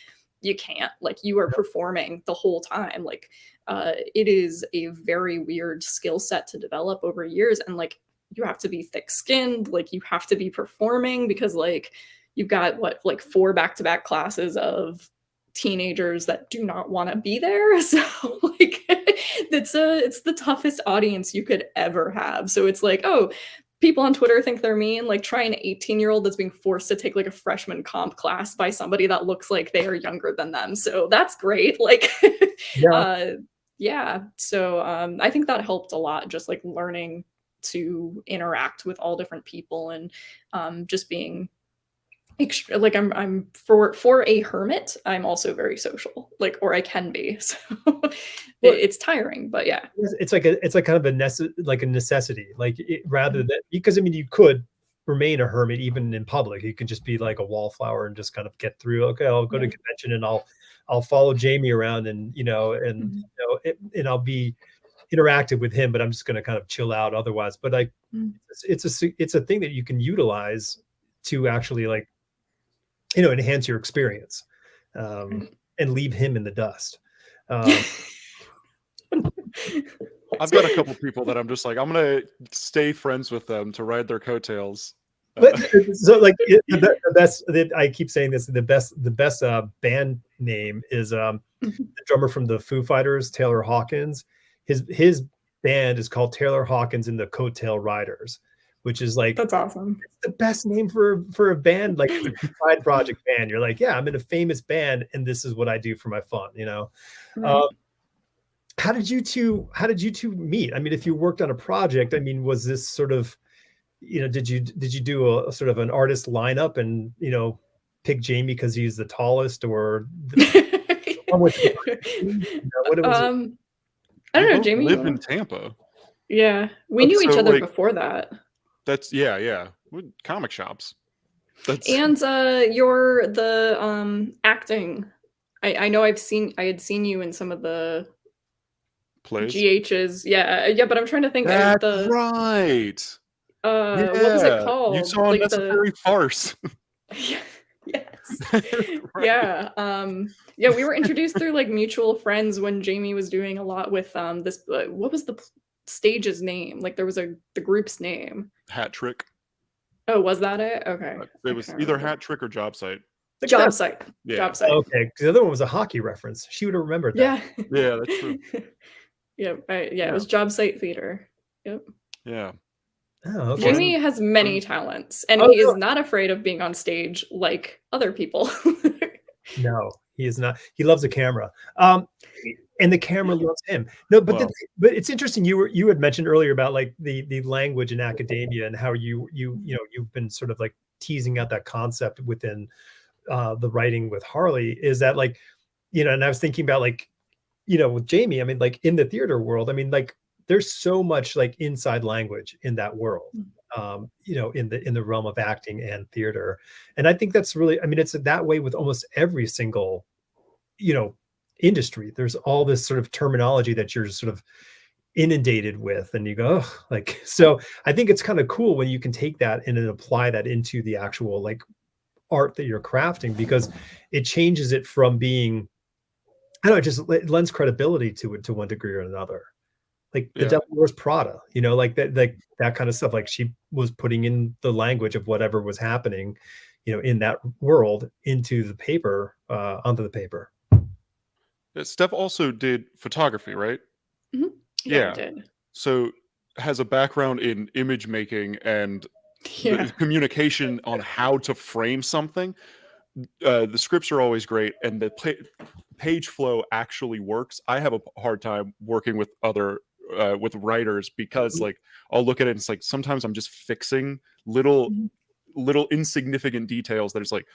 you can't, like you are performing the whole time. Like it is a very weird skill set to develop over years. And like you have to be thick-skinned, like you have to be performing, because like you've got what, like 4 back-to-back classes of teenagers that do not want to be there. So like it's the toughest audience you could ever have. So it's like, oh, people on Twitter think they're mean. Like try an 18-year-old that's being forced to take like a freshman comp class by somebody that looks like they are younger than them. So that's great. Like yeah. So I think that helped a lot, just like learning to interact with all different people, and just being like I'm for a hermit, I'm also very social, like, or I can be. So it's tiring, but yeah, it's like kind of a necessity, like rather than, because I mean, you could remain a hermit even in public. You could just be like a wallflower and just kind of get through. Okay, I'll go to convention and I'll follow Jamie around, and you know, and and I'll be interactive with him, but I'm just going to kind of chill out otherwise. But like it's a thing that you can utilize to actually, like, you know, enhance your experience, and leave him in the dust. I've got a couple people that I'm just like, I'm gonna stay friends with them to ride their coattails. But so like the best, I keep saying this, the best band name is the drummer from the Foo Fighters, Taylor Hawkins. His band is called Taylor Hawkins and the Coattail Riders, which is like, that's awesome. It's the best name for a band, like a side project band. You're like, yeah, I'm in a famous band, and this is what I do for my fun, you know. How did you two meet? I mean, if you worked on a project, I mean, was this sort of, you know, did you do a sort of an artist lineup and, you know, pick Jamie because he's the tallest, or what was it? I don't know, Jamie lived in Tampa. Yeah, we knew each other before that. That's yeah. Comic shops. And you're the acting. I know I had seen you in some of the plays. GHs. Yeah, but I'm trying to think. That's right. What was it called? You saw like Necessary Farce. Yes. Right. Yeah. Yeah, we were introduced through like mutual friends when Jamie was doing a lot with this. What was the stage's name? Like there was the group's name. Hat Trick. Oh, was that it? Okay. It was either Hat Trick or Job Site. Job Site. Yeah. Job Site. Okay, because the other one was a hockey reference. She would have remembered that. Yeah, that's true. Yeah, it was Job Site Theater. Yep. Yeah. Oh, okay. Jamie has many talents, and he is not afraid of being on stage like other people. No, he is not. He loves a camera. And the camera loves him. No, but but it's interesting. You had mentioned earlier about like the language in academia and how you know, you've been sort of like teasing out that concept within the writing with Harley is that like, you know, and I was thinking about like, you know, with Jamie, I mean, like in the theater world, I mean, like there's so much like inside language in that world, you know, in the realm of acting and theater. And I think that's really, I mean, it's that way with almost every single, you know, industry. There's all this sort of terminology that you're sort of inundated with, and you go, "Ugh," like, so I think it's kind of cool when you can take that and then apply that into the actual like art that you're crafting, because it changes it from being, I don't know, it lends credibility to it to one degree or another. Like the Yeah. Devil Wears Prada, you know, like that kind of stuff. Like she was putting in the language of whatever was happening, you know, in that world into the paper, onto the paper. Steph also did photography, right? Yeah, Yeah. I did. So has a background in image making and Yeah. the communication on how to frame something. The scripts are always great, and the page flow actually works. I have a hard time working with other with writers because like I'll look at it and it's like sometimes I'm just fixing little insignificant details that it's like,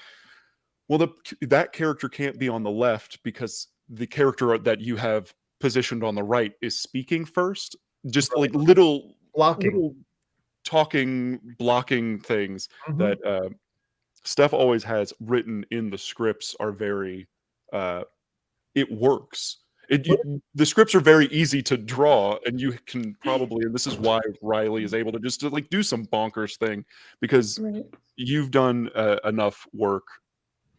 well, that character can't be on the left because the character that you have positioned on the right is speaking first. Just like little talking, blocking things that Steph always has written in the scripts are very, it works. The scripts are very easy to draw, and you can probably, and this is why Riley is able to just to like do some bonkers thing, because you've done enough work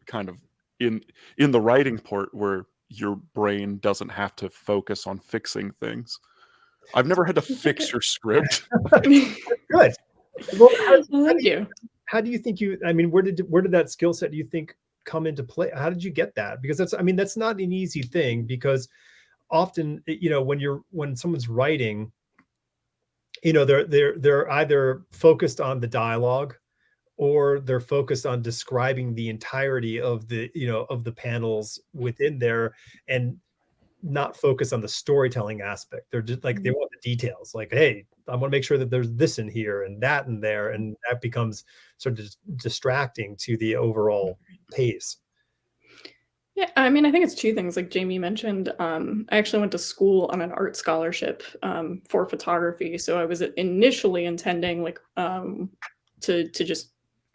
kind of in the writing part where your brain doesn't have to focus on fixing things. I've never had to fix your script. Good. Well, Thank you. How do you think I mean, where did that skill set, do you think, come into play? How did you get that? Because that's, I mean, that's not an easy thing, because often, you know, when someone's writing, you know, they're either focused on the dialogue, or they're focused on describing the entirety of the, you know, of the panels within there, and not focus on the storytelling aspect. They're just like, they want the details. Like, hey, I want to make sure that there's this in here and that in there, and that becomes sort of distracting to the overall pace. Yeah, I mean, I think it's two things. Like Jamie mentioned, I actually went to school on an art scholarship for photography. So I was initially intending like to just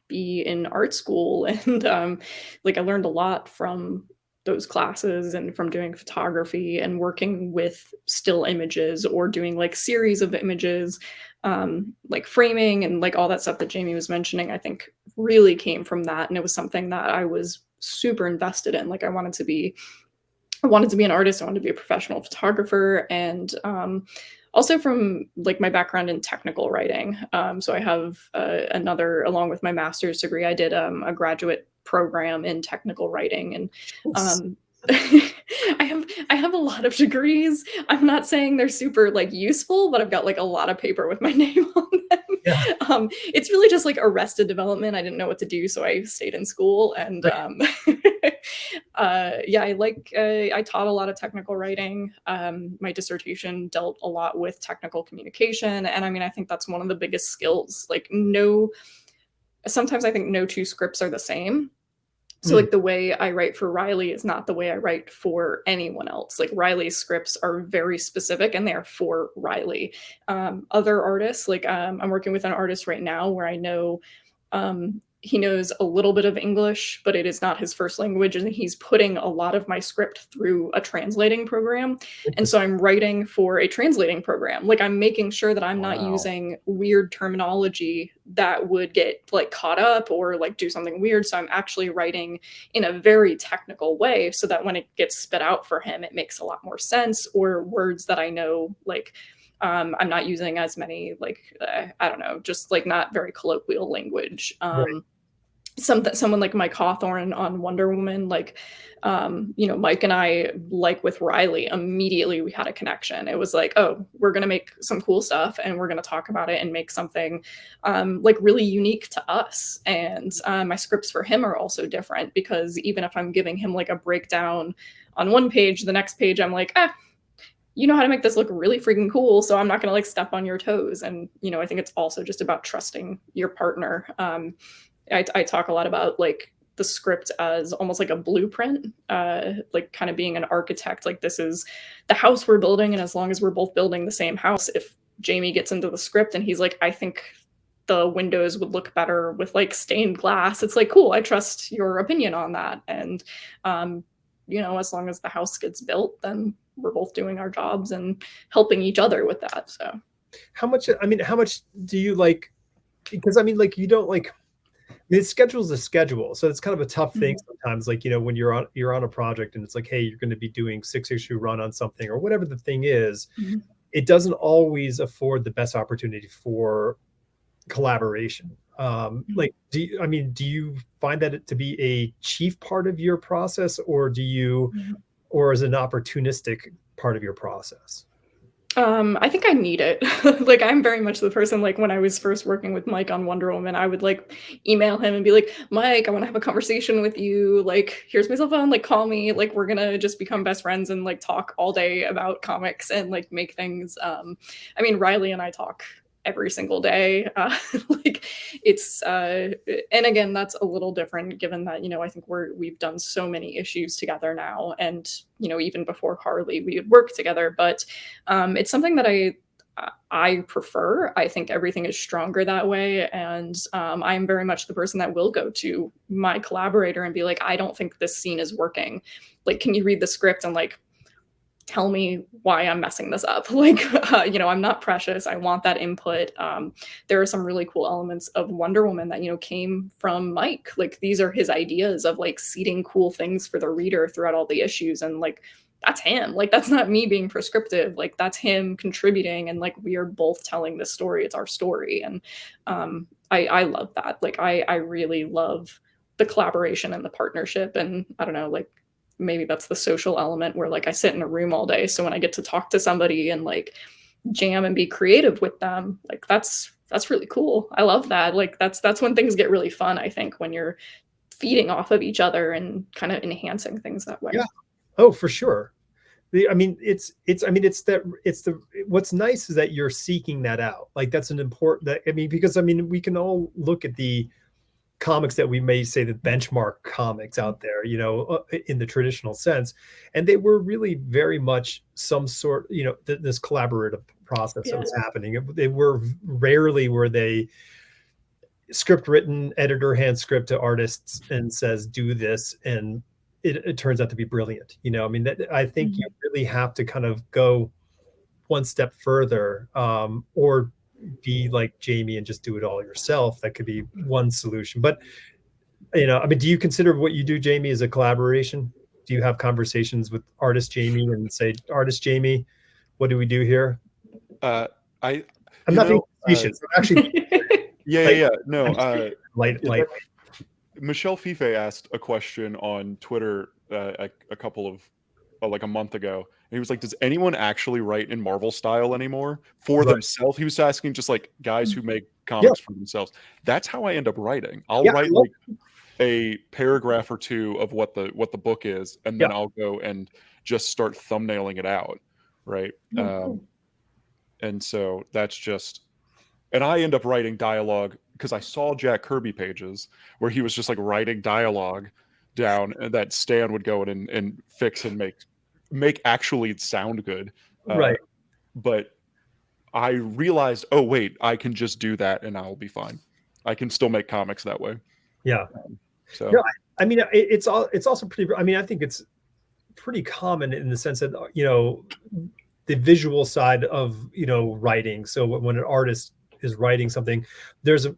be in art school, and like I learned a lot from those classes and from doing photography and working with still images or doing like series of images, like framing and like all that stuff that Jamie was mentioning. I think really came from that, and it was something that I was super invested in. Like I wanted to be an artist. I wanted to be a professional photographer. And also from like my background in technical writing. So I have along with my master's degree, I did a graduate program in technical writing. And I have a lot of degrees. I'm not saying they're super like useful, but I've got like a lot of paper with my name on them. Yeah. It's really just like arrested development. I didn't know what to do, so I stayed in school. And yeah, I taught a lot of technical writing. My dissertation dealt a lot with technical communication, and I mean, I think that's one of the biggest skills. Like, sometimes I think no two scripts are the same. So like the way I write for Riley is not the way I write for anyone else. Like Riley's scripts are very specific and they are for Riley. Other artists, like I'm working with an artist right now where I know he knows a little bit of English, but it is not his first language. And he's putting a lot of my script through a translating program. And so I'm writing for a translating program. Like I'm making sure that I'm not using weird terminology that would get like caught up or like do something weird. So I'm actually writing in a very technical way so that when it gets spit out for him, it makes a lot more sense, or words that I know, like, I'm not using as many, like, I don't know, just like not very colloquial language. Right. Someone like Mike Hawthorne on Wonder Woman, like, you know, Mike and I, like with Riley, immediately we had a connection. It was like, oh, we're going to make some cool stuff and we're going to talk about it and make something like really unique to us. And my scripts for him are also different, because even if I'm giving him like a breakdown on one page, the next page I'm like, you know how to make this look really freaking cool, so I'm not gonna like step on your toes. And, you know, I think it's also just about trusting your partner. I talk a lot about like the script as almost like a blueprint, like kind of being an architect. Like this is the house we're building, and as long as we're both building the same house, if Jamie gets into the script and he's like, I think the windows would look better with like stained glass, it's like, cool, I trust your opinion on that. And you know, as long as the house gets built, then we're both doing our jobs and helping each other with that. So how much do you like, because I mean, like, you don't like, the schedule's a schedule, so it's kind of a tough thing sometimes. Like, you know, when you're on a project and it's like, hey, you're going to be doing 6-issue run on something or whatever the thing is, it doesn't always afford the best opportunity for collaboration. Like, do you find that to be a chief part of your process, or do you, or is it an opportunistic part of your process? I think I need it. Like, I'm very much the person, like, when I was first working with Mike on Wonder Woman, I would, like, email him and be like, "Mike, I wanna have a conversation with you, like, here's my cell phone, like, call me, like, we're gonna just become best friends and, like, talk all day about comics and, like, make things." I mean, Riley and I talk every single day. Like, it's, and again, that's a little different given that, you know, I think we've done so many issues together now, and, you know, even before Harley, we had worked together, but it's something that I prefer. I think everything is stronger that way, and I'm very much the person that will go to my collaborator and be like, I don't think this scene is working. Like, can you read the script and like tell me why I'm messing this up? Like, you know, I'm not precious. I want that input. There are some really cool elements of Wonder Woman that, you know, came from Mike. Like, these are his ideas of like seeding cool things for the reader throughout all the issues, and like, that's him. Like, that's not me being prescriptive. Like, that's him contributing, and like, we are both telling this story. It's our story. And I love that. Like, I really love the collaboration and the partnership. And I don't know, like, maybe that's the social element where like I sit in a room all day. So when I get to talk to somebody and like jam and be creative with them, like that's really cool. I love that. Like, that's when things get really fun, I think, when you're feeding off of each other and kind of enhancing things that way. Yeah. Oh, for sure. What's nice is that you're seeking that out. Like, that's an important, because we can all look at the comics that we may say the benchmark comics out there, you know, in the traditional sense, and they were really very much some sort, you know, this collaborative process that was happening. They were rarely were they script written, editor hand script to artists and says do this, and it turns out to be brilliant. You know, I mean, I think you really have to kind of go one step further, or be like Jamie and just do it all yourself. That could be one solution. But, you know, I mean, do you consider what you do, Jamie, as a collaboration? Do you have conversations with artist Jamie and say, artist Jamie, what do we do here? I'm not being facetious. I'm actually no, light. Michelle Fife asked a question on Twitter a couple of like a month ago. And he was like, does anyone actually write in Marvel style anymore for themselves? He was asking just like guys who make comics for themselves. That's how I end up writing. I'll write like a paragraph or two of what the book is, and then I'll go and just start thumbnailing it out. Right. And so that's just, and I end up writing dialogue because I saw Jack Kirby pages where he was just like writing dialogue down, and that Stan would go in and fix and make actually sound good. Right. But I realized, oh wait, I can just do that and I'll be fine. I can still make comics that way. Yeah. So no, I mean, it's also pretty, I mean, I think it's pretty common in the sense that, you know, the visual side of, you know, writing. So when an artist is writing something, there's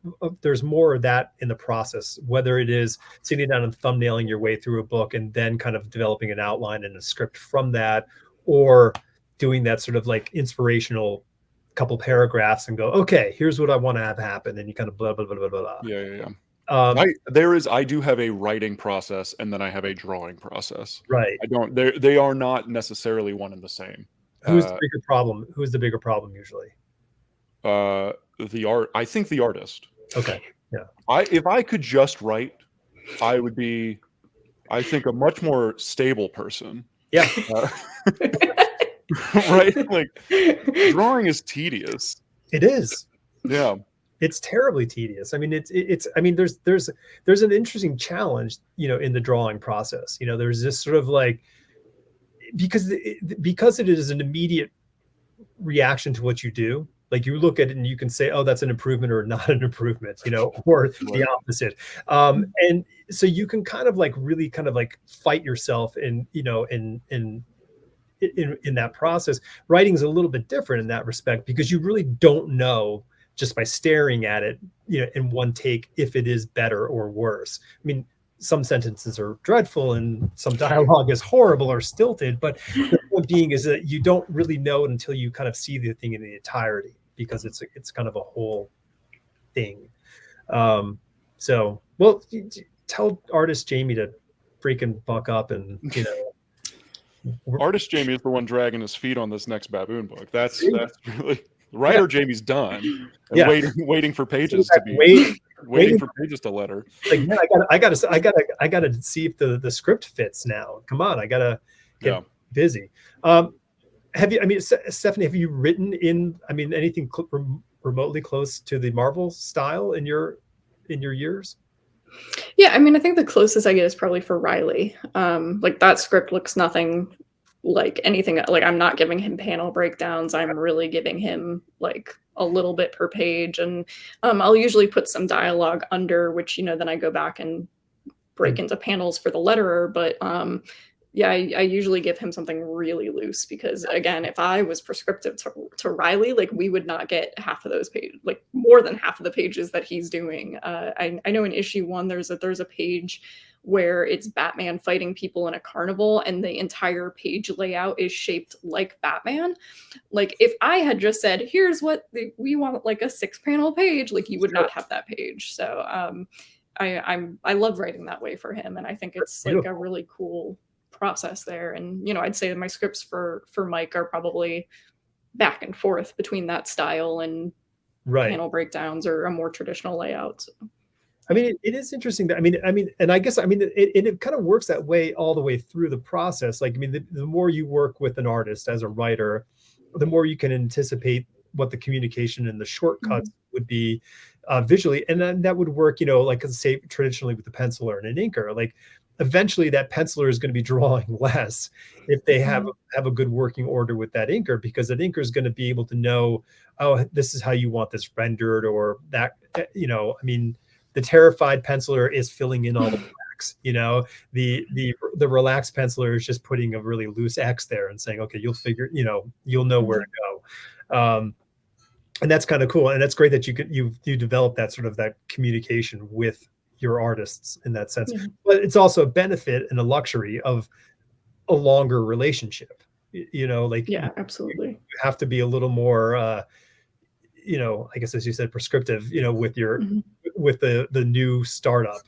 more of that in the process, whether it is sitting down and thumbnailing your way through a book and then kind of developing an outline and a script from that, or doing that sort of like inspirational couple paragraphs and go, okay, here's what I want to have happen, and you kind of blah blah blah blah blah. Yeah. I do have a writing process, and then I have a drawing process. Right. They are not necessarily one and the same. Who's the bigger problem? Who's the bigger problem usually? I think the artist. Okay. Yeah. If I could just write, I would be, I think, a much more stable person. Yeah. Right? Like, drawing is tedious. It is. Yeah. It's terribly tedious. I mean, I mean, there's an interesting challenge, you know, in the drawing process. You know, there's this sort of like, because it is an immediate reaction to what you do. Like you look at it and you can say, oh, that's an improvement or not an improvement, you know, or the opposite. And so you can kind of like really kind of like fight yourself in, you know, in that process. Writing is a little bit different in that respect, because you really don't know just by staring at it, you know, in one take, if it is better or worse. I mean, some sentences are dreadful and some dialogue is horrible or stilted, but the point being is that you don't really know it until you kind of see the thing in the entirety, because it's kind of a whole thing. So, well, tell artist Jamie to freaking buck up, and, you know. Artist Jamie is the one dragging his feet on this next baboon book. That's really, writer Jamie's done. And waiting for pages to be waiting for pages to let her. Like, man, I gotta see if the script fits now. Come on, I gotta get busy. Have you? I mean, Stephanie, have you written in? I mean, anything remotely close to the Marvel style in your years? Yeah, I mean, I think the closest I get is probably for Riley. Like that script looks nothing like anything. Like I'm not giving him panel breakdowns. I'm really giving him like a little bit per page, and I'll usually put some dialogue under, which, you know, then I go back and break into panels for the letterer. But yeah, I usually give him something really loose, because again, if I was prescriptive to Riley, like we would not get half of those pages, like more than half of the pages that he's doing. I know in issue 1, there's a page where it's Batman fighting people in a carnival, and the entire page layout is shaped like Batman. Like if I had just said, here's what we want, like a 6-panel page, like you would not have that page. So I love writing that way for him, and I think it's like a really cool process there. And, you know, I'd say that my scripts for Mike are probably back and forth between that style and panel breakdowns or a more traditional layout. So. I mean, it is interesting that, I mean, and I guess, I mean, it kind of works that way all the way through the process. Like, I mean, the more you work with an artist as a writer, the more you can anticipate what the communication and the shortcuts would be visually. And then that would work, you know, like, say traditionally with the penciler and an inker, like eventually that penciler is going to be drawing less if they have a good working order with that inker, because that inker is going to be able to know, oh, this is how you want this rendered, or that, you know, I mean, the terrified penciler is filling in all the blacks, you know, the relaxed penciler is just putting a really loose X there and saying, okay, you'll figure, you know, you'll know where to go. And that's kind of cool. And that's great that you develop that sort of that communication with your artists in that sense. But it's also a benefit and a luxury of a longer relationship, you know, like, absolutely. You have to be a little more, you know, I guess, as you said, prescriptive, you know, with your, with the new startup,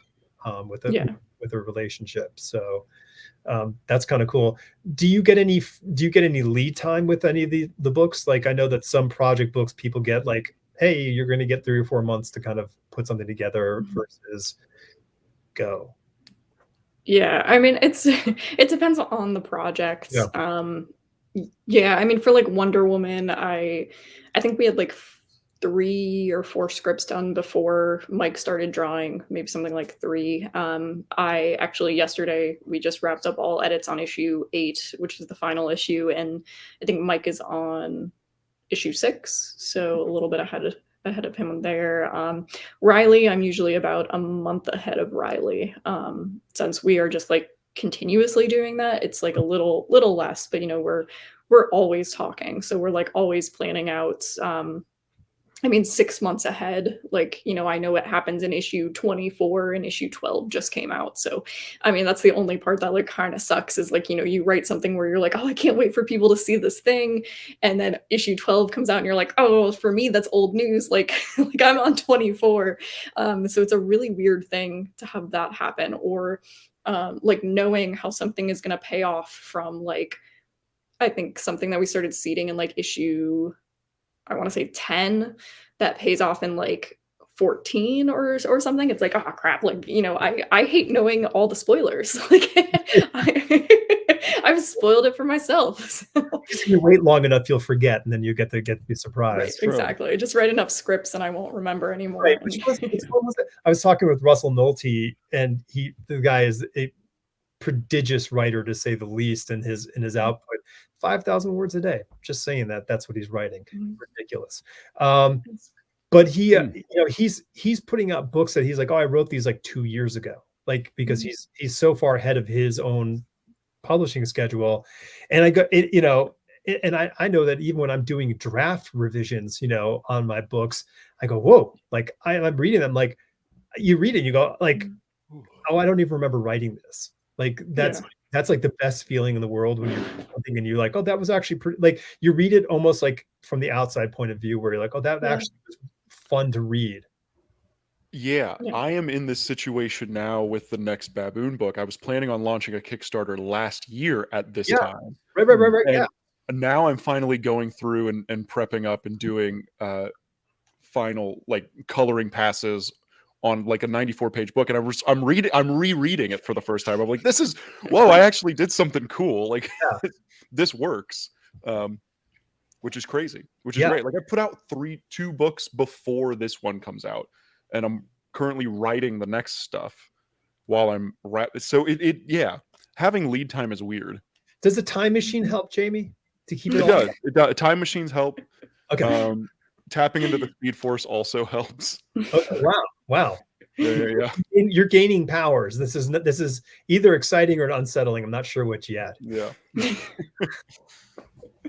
with a relationship. So that's kind of cool. Do you get any lead time with any of the books? Like, I know that some project books people get like, hey, you're going to get 3 or 4 months to kind of put something together versus go. Yeah, I mean, it depends on the project. Yeah, I mean, for like Wonder Woman, I think we had like 3 or 4 scripts done before Mike started drawing, maybe something like 3. I actually, yesterday, we just wrapped up all edits on issue 8, which is the final issue, and I think Mike is on issue 6, so a little bit ahead of him there. Riley, I'm usually about a month ahead of Riley, since we are just like continuously doing that. It's like a little less, but, you know, we're always talking, so we're like always planning out. I mean, 6 months ahead, like, you know, I know what happens in issue 24 and issue 12 just came out. So, I mean, that's the only part that like kind of sucks, is like, you know, you write something where you're like, oh, I can't wait for people to see this thing. And then issue 12 comes out and you're like, oh, for me, that's old news. Like, like I'm on 24. So it's a really weird thing to have that happen, or like knowing how something is going to pay off from, like, I think something that we started seeding in like issue, I want to say 10, that pays off in like 14 or something. It's like, oh crap, like, you know, I hate knowing all the spoilers. Like I've spoiled it for myself. If you wait long enough, you'll forget, and then you get to be Right, surprised. exactly. Just write enough scripts and I won't remember anymore. Right. Which one was it? I was talking with Russell Nolte, and the guy is a prodigious writer, to say the least, in his output. 5,000 words a day. Just saying that's what he's writing. Ridiculous. But he, you know, he's putting out books that he's like, oh, I wrote these like 2 years ago, like because he's so far ahead of his own publishing schedule. And I go, you know, and I know that even when I'm doing draft revisions, you know, on my books, I go, whoa, like I'm reading them, like you read it and you go like, oh, I don't even remember writing this. Like that's like the best feeling in the world when you're reading something and you're like, oh, that was actually pretty, like you read it almost like from the outside point of view where you're like, oh, that actually was fun to read. Yeah, I am in this situation now with the next Baboon book. I was planning on launching a Kickstarter last year at this time. Right. And now I'm finally going through and prepping up and doing final like coloring passes on like a 94-page book, and I'm rereading it for the first time. I'm like, this is whoa, I actually did something cool. Like this works. Which is crazy, which is great. Like I put out two books before this one comes out, and I'm currently writing the next stuff while I'm so having lead time is weird. Does the time machine help, Jamie, to keep it? It does. Time machines help. Okay. Tapping into the Speed Force also helps. Okay, wow. Yeah. You're gaining powers. This is either exciting or unsettling. I'm not sure which yet. Yeah.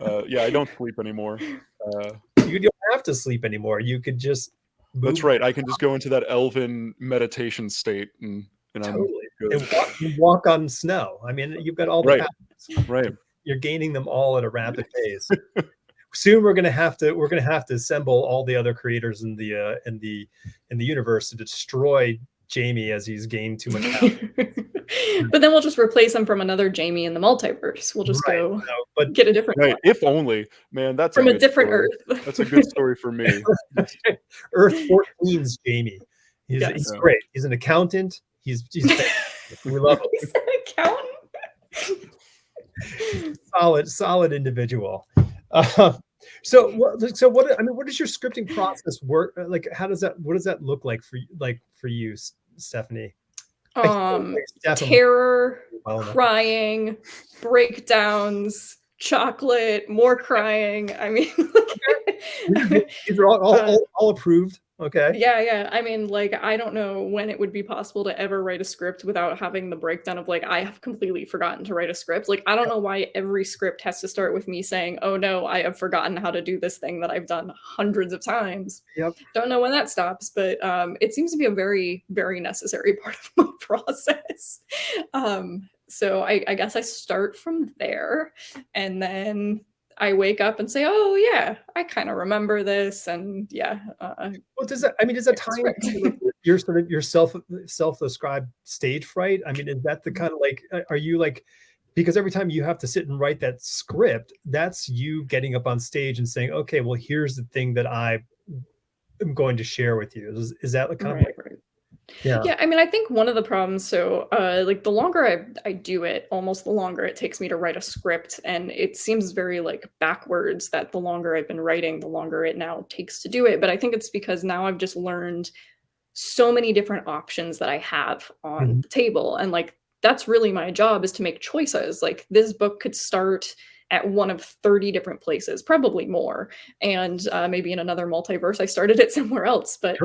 I don't sleep anymore. You don't have to sleep anymore. You could just move. That's right. I can just go into that elven meditation state and totally. I'm good. And walk on snow. I mean, you've got all the powers. Right. You're gaining them all at a rapid pace. Soon we're gonna have to assemble all the other creators in the universe to destroy Jamie as he's gained too much power. But then we'll just replace him from another Jamie in the multiverse. We'll just go get a different one. If only, man, that's from a different story. Earth. That's a good story for me. Earth 14's Jamie. He's great. He's an accountant. He's we love him. He's an accountant. Solid individual. So what? I mean, what does your scripting process work like? What does that look like for you, Stephanie? Terror, crying, breakdowns, chocolate, more crying. I mean, these are all approved. Okay. Yeah. I mean, like, I don't know when it would be possible to ever write a script without having the breakdown of like, I have completely forgotten to write a script. Like, I don't know why every script has to start with me saying, oh no, I have forgotten how to do this thing that I've done hundreds of times. Yep. Don't know when that stops, but it seems to be a very, very necessary part of my process. So I guess I start from there, and then I wake up and say, oh yeah, I kind of remember this. And well, does that tie into your self-described stage fright? I mean, is that the kind of like, are you like, because every time you have to sit and write that script, that's you getting up on stage and saying, okay, well, here's the thing that I am going to share with you. Is that the kind of like, right. Yeah. I mean, I think one of the problems, so like the longer I do it, almost the longer it takes me to write a script. And it seems very like backwards that the longer I've been writing, the longer it now takes to do it. But I think it's because now I've just learned so many different options that I have on the table. And like, that's really my job, is to make choices. Like this book could start at one of 30 different places, probably more. And maybe in another multiverse, I started it somewhere else. But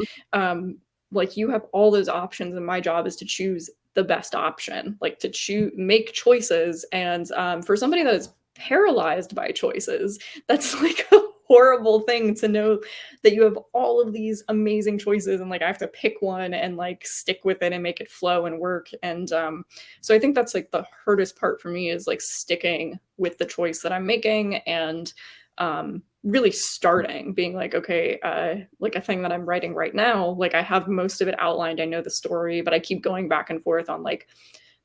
like you have all those options, and my job is to choose the best option, like to make choices. And for somebody that is paralyzed by choices, that's like a horrible thing to know that you have all of these amazing choices and like I have to pick one and like stick with it and make it flow and work. And so I think that's like the hardest part for me, is like sticking with the choice that I'm making, and really starting, being like, okay, like a thing that I'm writing right now, like I have most of it outlined, I know the story, but I keep going back and forth on like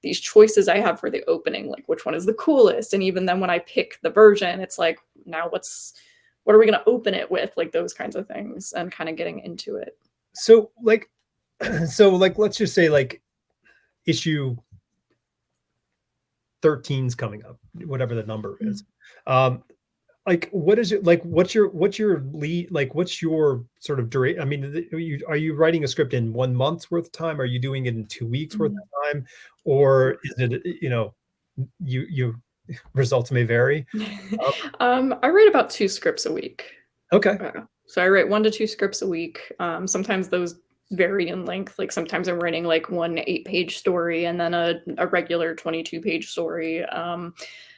these choices I have for the opening, like which one is the coolest. And even then when I pick the version, it's like, now what are we going to open it with? Like those kinds of things, and kind of getting into it. So like, let's just say like issue 13's coming up, whatever the number is. Like, what is it like? What's your lead? Like, what's your sort of duration? I mean, are you writing a script in 1 month's worth of time? Are you doing it in 2 weeks worth of time, or is it, you know, you results may vary? I write about 2 scripts a week. Okay. So I write 1 to 2 scripts a week. Sometimes those vary in length. Like sometimes I'm writing like one 8-page story and then a regular 22-page story.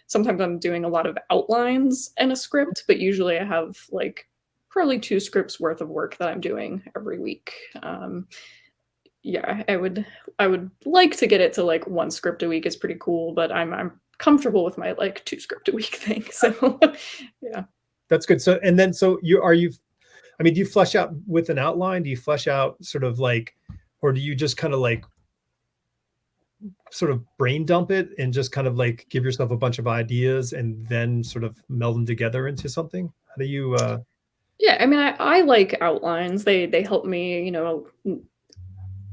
Sometimes I'm doing a lot of outlines in a script, but usually I have like probably 2 scripts worth of work that I'm doing every week. Yeah, I would like to get it to like 1 script a week is pretty cool, but I'm comfortable with my like 2 script a week thing. So yeah. That's good. So, and then, so I mean, do you flesh out with an outline? Do you flesh out sort of like, or do you just kind of like sort of brain dump it and just kind of like give yourself a bunch of ideas and then sort of meld them together into something? How do you, Yeah, I mean, I like outlines. They help me, you know,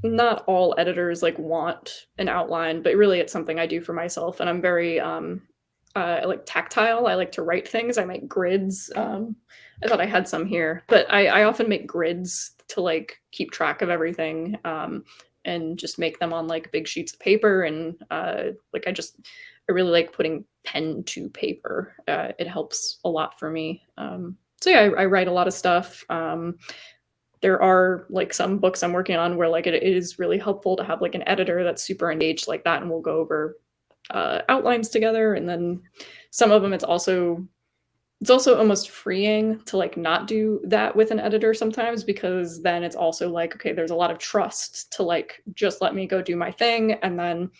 not all editors like want an outline, but really it's something I do for myself. And I'm very I like tactile. I like to write things. I make grids. I thought I had some here, but I often make grids to like keep track of everything, and just make them on like big sheets of paper. And like I really like putting pen to paper. It helps a lot for me. So yeah, I write a lot of stuff. There are like some books I'm working on where like it is really helpful to have like an editor that's super engaged like that, and we'll go over outlines together. And then some of them it's also almost freeing to like not do that with an editor sometimes, because then it's also like, okay, there's a lot of trust to like just let me go do my thing, and then,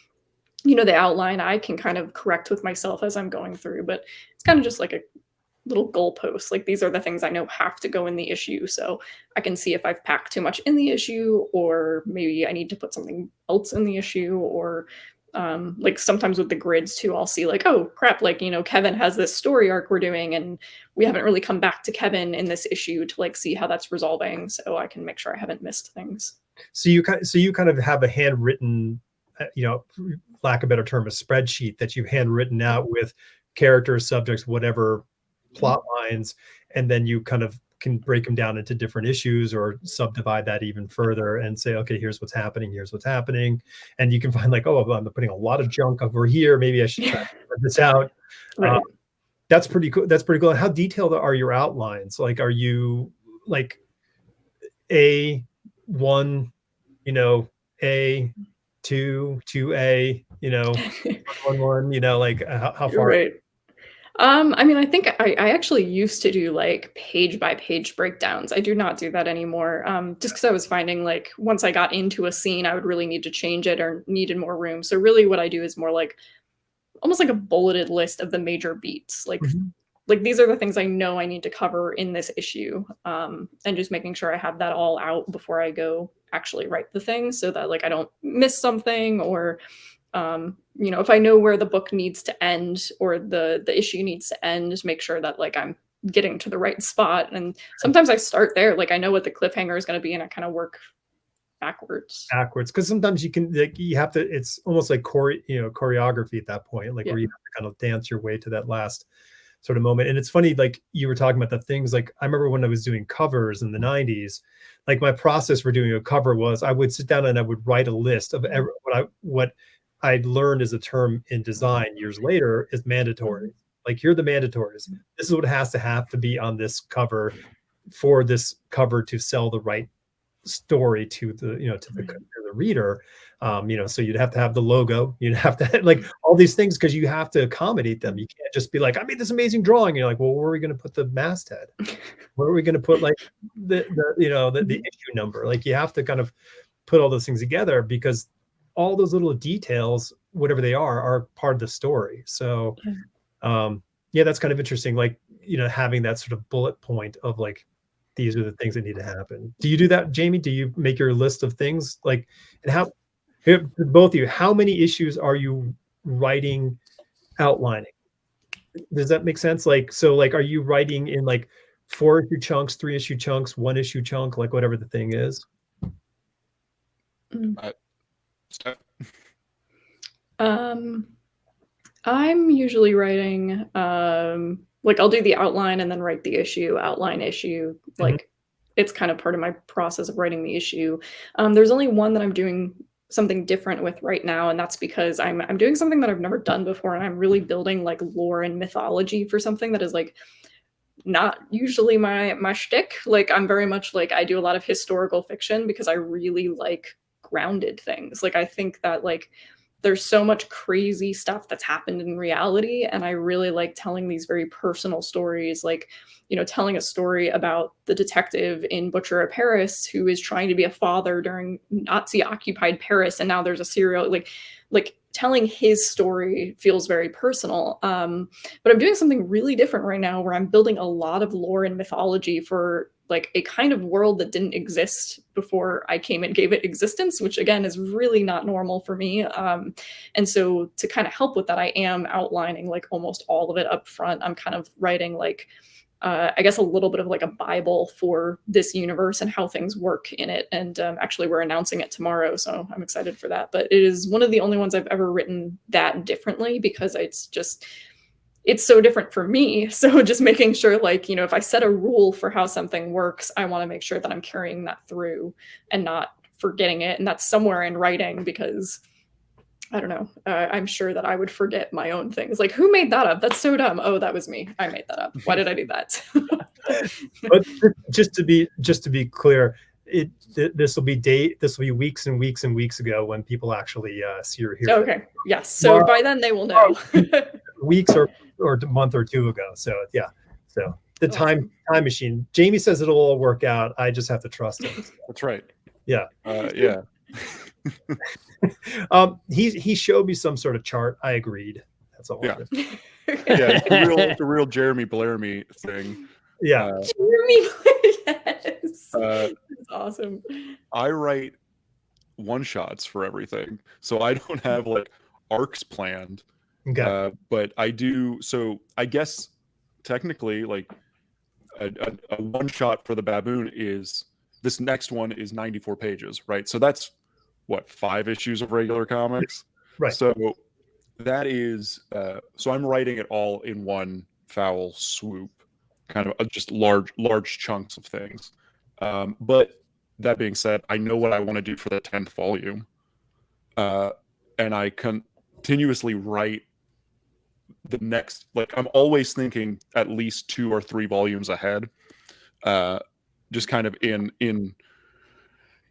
you know, the outline I can kind of correct with myself as I'm going through, but it's kind of just like a little goalpost. Like these are the things I know have to go in the issue, so I can see if I've packed too much in the issue, or maybe I need to put something else in the issue. Or like sometimes with the grids too, I'll see like, oh crap, like, you know, Kevin has this story arc we're doing and we haven't really come back to Kevin in this issue to like see how that's resolving, so I can make sure I haven't missed things. so you kind of have a handwritten, you know, lack of a better term, a spreadsheet that you've handwritten out with characters, subjects, whatever plot lines, and then you kind of can break them down into different issues or subdivide that even further and say, okay, here's what's happening, and you can find like, oh, I'm putting a lot of junk over here, maybe I should try to spread this out. Right. That's pretty cool. And how detailed are your outlines? Like, are you like A1, you know, A2, 2A, you know, 1, you know, like how far? Right. I mean, I think I actually used to do like page by page breakdowns. I do not do that anymore. Just because I was finding like once I got into a scene, I would really need to change it or needed more room. So really what I do is more like almost like a bulleted list of the major beats. Like, like these are the things I know I need to cover in this issue. And just making sure I have that all out before I go actually write the thing, so that like I don't miss something, or you know, if I know where the book needs to end or the issue needs to end, just make sure that like I'm getting to the right spot. And sometimes I start there, like I know what the cliffhanger is going to be, and I kind of work backwards. Because sometimes you can, like, you have to, it's almost like choreography at that point, like where you have to kind of dance your way to that last sort of moment. And it's funny, like you were talking about the things, like I remember when I was doing covers in the 90s, like my process for doing a cover was I would sit down and I would write a list of what I'd learned as a term in design years later is mandatory. Like, here are the mandatories. This is what has to be on this cover for this cover to sell the right story to the, you know, to the reader. You know, so you'd have to have the logo, you'd have to have, like, all these things, because you have to accommodate them. You can't just be like, I made this amazing drawing. And you're like, well, where are we going to put the masthead? Where are we going to put like the you know, the issue number? Like, you have to kind of put all those things together, because all those little details, whatever they are part of the story. So yeah, that's kind of interesting. Like, you know, having that sort of bullet point of like, these are the things that need to happen. Do you do that, Jamie? Do you make your list of things? Like, and how, both of you, how many issues are you writing, outlining? Does that make sense? Like, so like, are you writing in like 4-issue chunks, 3-issue chunks, 1-issue chunk, like whatever the thing is? Steph? I'm usually writing, like I'll do the outline and then write the issue, outline issue. Like it's kind of part of my process of writing the issue. There's only one that I'm doing something different with right now, and that's because I'm doing something that I've never done before, and I'm really building like lore and mythology for something that is like not usually my shtick. Like I'm very much like I do a lot of historical fiction because I really like grounded things. Like I think that like there's so much crazy stuff that's happened in reality, and I really like telling these very personal stories, like, you know, telling a story about the detective in Butcher of Paris who is trying to be a father during Nazi occupied Paris, and now there's a serial like telling his story feels very personal. But I'm doing something really different right now where I'm building a lot of lore and mythology for like a kind of world that didn't exist before I came and gave it existence, which again is really not normal for me. And so to kind of help with that, I am outlining like almost all of it up front. I'm kind of writing like I guess a little bit of like a Bible for this universe and how things work in it. And actually, we're announcing it tomorrow, so I'm excited for that. But it is one of the only ones I've ever written that differently because it's so different for me. So just making sure, like, you know, if I set a rule for how something works, I want to make sure that I'm carrying that through and not forgetting it. And that's somewhere in writing because I don't know. I'm sure that I would forget my own things. Like, who made that up? That's so dumb. Oh, that was me. I made that up. Why did I do that? But just to be clear, this will be weeks and weeks and weeks ago when people actually see or hear. Okay. Yes. So by then they will know. Weeks or a month or two ago. So yeah. So the time machine. Jamie says it'll all work out. I just have to trust him. That's right. Yeah. Yeah. He showed me some sort of chart. I agreed. That's all. Yeah. Yeah, it's a real Jeremy Blair-me thing. Yeah. Jeremy Blair, yes. That's awesome. I write one-shots for everything. So I don't have like arcs planned. Okay. But I do, so I guess technically like a one-shot for the baboon is, this next one is 94 pages, right? So that's what, 5 issues of regular comics? Right. So that is, so I'm writing it all in one foul swoop, kind of just large chunks of things. But that being said, I know what I want to do for the 10th volume. And I continuously write the next, like I'm always thinking at least 2 or 3 volumes ahead. Just kind of in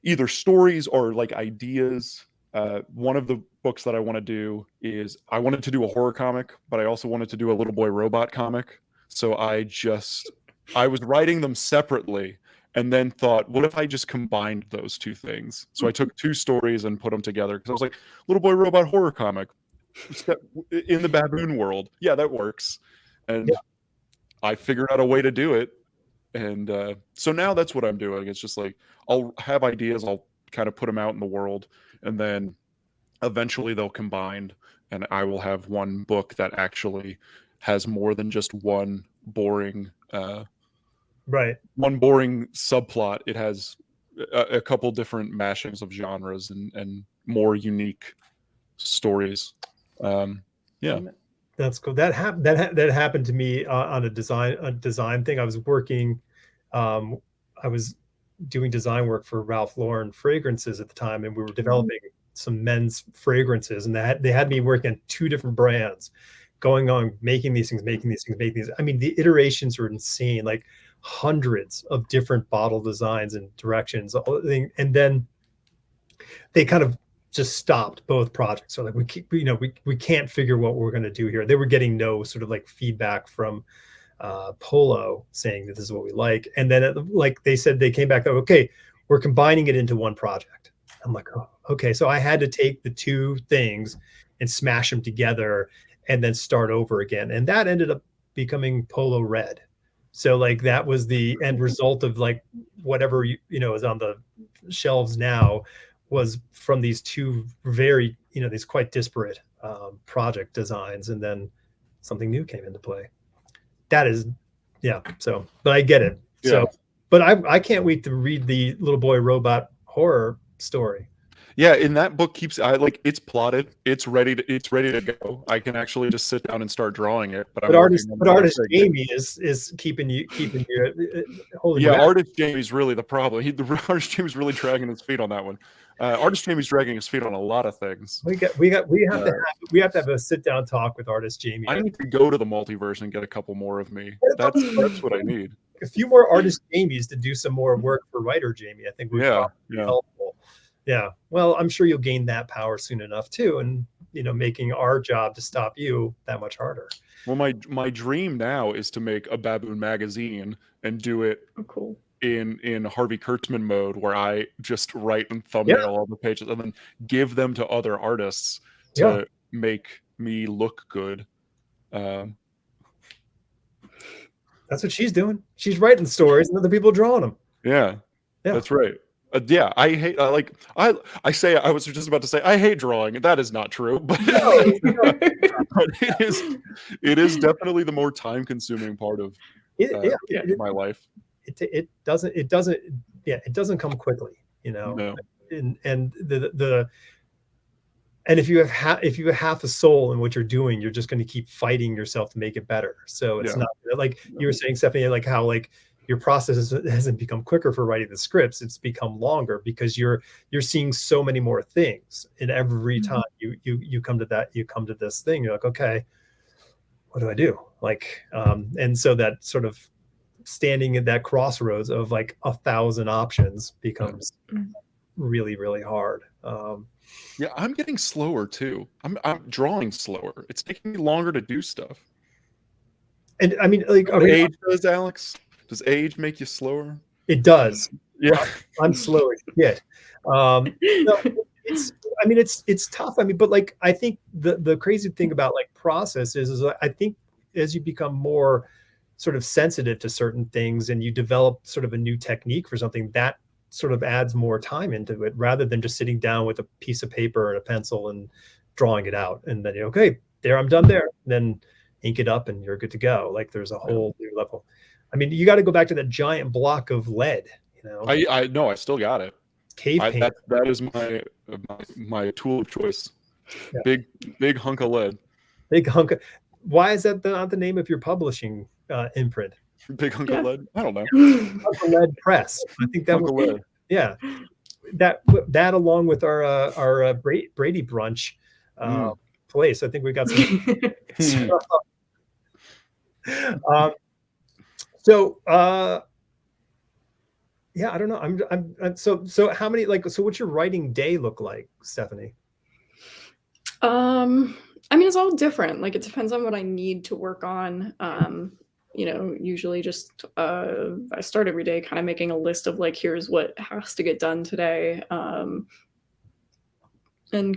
either stories or like ideas. One of the books that I want to do is, I wanted to do a horror comic, but I also wanted to do a little boy robot comic. So I was writing them separately and then thought, what if I just combined those 2 things? So I took 2 stories and put them together because I was like, little boy robot horror comic in the baboon world. Yeah, that works. And I figured out a way to do it. And so now that's what I'm doing. It's just like, I'll have ideas, I'll kind of put them out in the world, and then eventually they'll combine, and I will have one book that actually has more than just one boring subplot. It has a couple different mashings of genres and more unique stories. Yeah. That's cool. That happened to me on a design thing. I was working, I was doing design work for Ralph Lauren fragrances at the time, and we were developing some men's fragrances, and they had me working on 2 different brands, going on making these things. I mean, the iterations were insane, like hundreds of different bottle designs and directions, and then they kind of just stopped both projects. So like we can't figure what we're going to do here. They were getting no sort of like feedback from Polo saying that this is what we like. And then like they said, they came back, okay, we're combining it into one project. I'm like, oh, okay. So I had to take the 2 things and smash them together and then start over again. And that ended up becoming Polo Red. So like that was the end result of like whatever, is on the shelves now, was from these 2 very, these quite disparate project designs, and then something new came into play. That is, yeah. So, but I get it. Yeah. So, but I can't wait to read the little boy robot horror story. Yeah, and that book keeps it's plotted, it's ready to go. I can actually just sit down and start drawing it, but I'm working on but the artist next thing. Jamie is keeping you holding Yeah, you back. artist Jamie's really the problem. The artist Jamie's really dragging his feet on that one. Artist Jamie's dragging his feet on a lot of things. We have to have a sit down talk with artist Jamie. I need to go to the multiverse and get a couple more of me. That's what I need. A few more artist Jamies to do some more work for writer Jamie. I think would probably be helpful. Yeah. Well, I'm sure you'll gain that power soon enough too, and making our job to stop you that much harder. Well, my dream now is to make a Baboon magazine and do it cool. in Harvey Kurtzman mode, where I just write and thumbnail all the pages and then give them to other artists to make me look good. That's what she's doing. She's writing stories and other people drawing them. Yeah, that's right. Yeah, I hate I was just about to say I hate drawing. That is not true, but, but it is definitely the more time consuming part of my life. It doesn't come quickly, No. And if you have half a soul in what you're doing, you're just going to keep fighting yourself to make it better. So it's not like you were saying, Stephanie, like how your process hasn't become quicker for writing the scripts. It's become longer because you're seeing so many more things. And every time you come to this thing, you're like, okay, what do I do? And so that sort of standing at that crossroads of 1,000 options becomes really, really hard. Yeah, I'm getting slower too. I'm drawing slower. It's taking me longer to do stuff. And I mean, age does, Alex? Does age make you slower? It does. Yeah, I'm slow as shit. It's tough. I mean, but I think the crazy thing about process is I think as you become more sort of sensitive to certain things and you develop sort of a new technique for something, that sort of adds more time into it rather than just sitting down with a piece of paper and a pencil and drawing it out. And then, okay, there, I'm done there. Then ink it up and you're good to go. There's a whole new level. I mean, you got to go back to that giant block of lead, I know, I still got it. Cave paint. That is my tool of choice. Yeah. Big hunk of lead. Big hunk of, why is that not the name of your publishing imprint? Big hunk of lead? I don't know. Hunk of lead press. I think that would be, yeah. That along with our Brady brunch place. I think we got some yeah, I don't know. I'm so how many so what's your writing day look like, Stephanie? I mean, it's all different. It depends on what I need to work on. Usually just I start every day kind of making a list of here's what has to get done today. And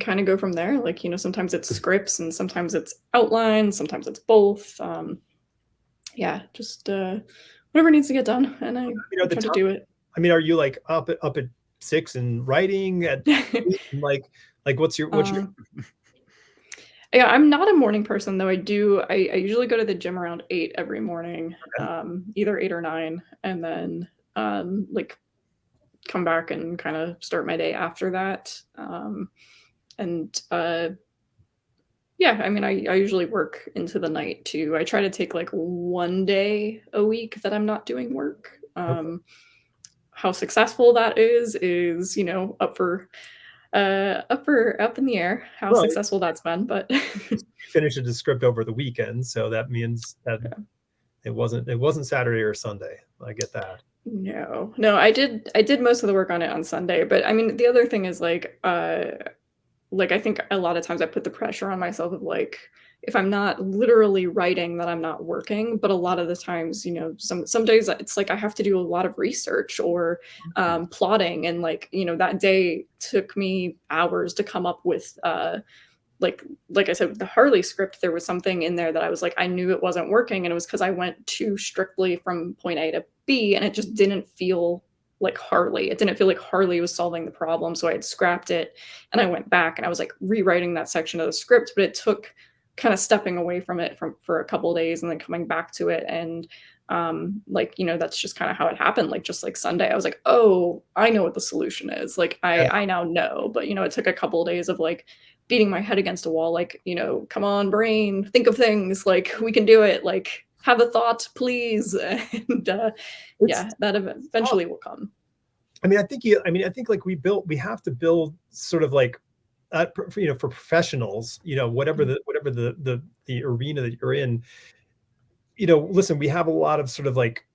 kind of go from there. Sometimes it's scripts and sometimes it's outlines, sometimes it's both. Yeah, just whatever needs to get done, and I try to do it. I mean, are you up at 6 and writing at 8 and what's your Yeah, I'm not a morning person though. I usually go to the gym around 8 every morning, either 8 or 9, and then come back and kind of start my day after that. Yeah, I mean, I usually work into the night too. I try to take one day a week that I'm not doing work. How successful that is up in the air. How successful that's been, but finish the script over the weekend, so that means that it wasn't Saturday or Sunday. I get that. No, I did most of the work on it on Sunday, but I mean, the other thing is I think a lot of times I put the pressure on myself of if I'm not literally writing, then I'm not working. But a lot of the times, some days it's I have to do a lot of research or plotting. And that day took me hours to come up with, like I said, with the Harley script, there was something in there that I was I knew it wasn't working. And it was because I went too strictly from point A to B and it just didn't feel like Harley. It didn't feel like Harley was solving the problem. So I had scrapped it and I went back and I was rewriting that section of the script, but it took kind of stepping away from it for a couple of days and then coming back to it. And like, you know, that's just kind of how it happened. Like, just like Sunday, I was like, oh, I know what the solution is. Like, I now know. But, you know, it took a couple of days of like beating my head against a wall, like, you know, come on, brain, think of things, like, we can do it, like, have a thought, please. And yeah, that eventually will come. I mean, I think like we have to build sort of like, you know, for professionals, you know, whatever the arena that you're in, you know, listen, we have a lot of sort of like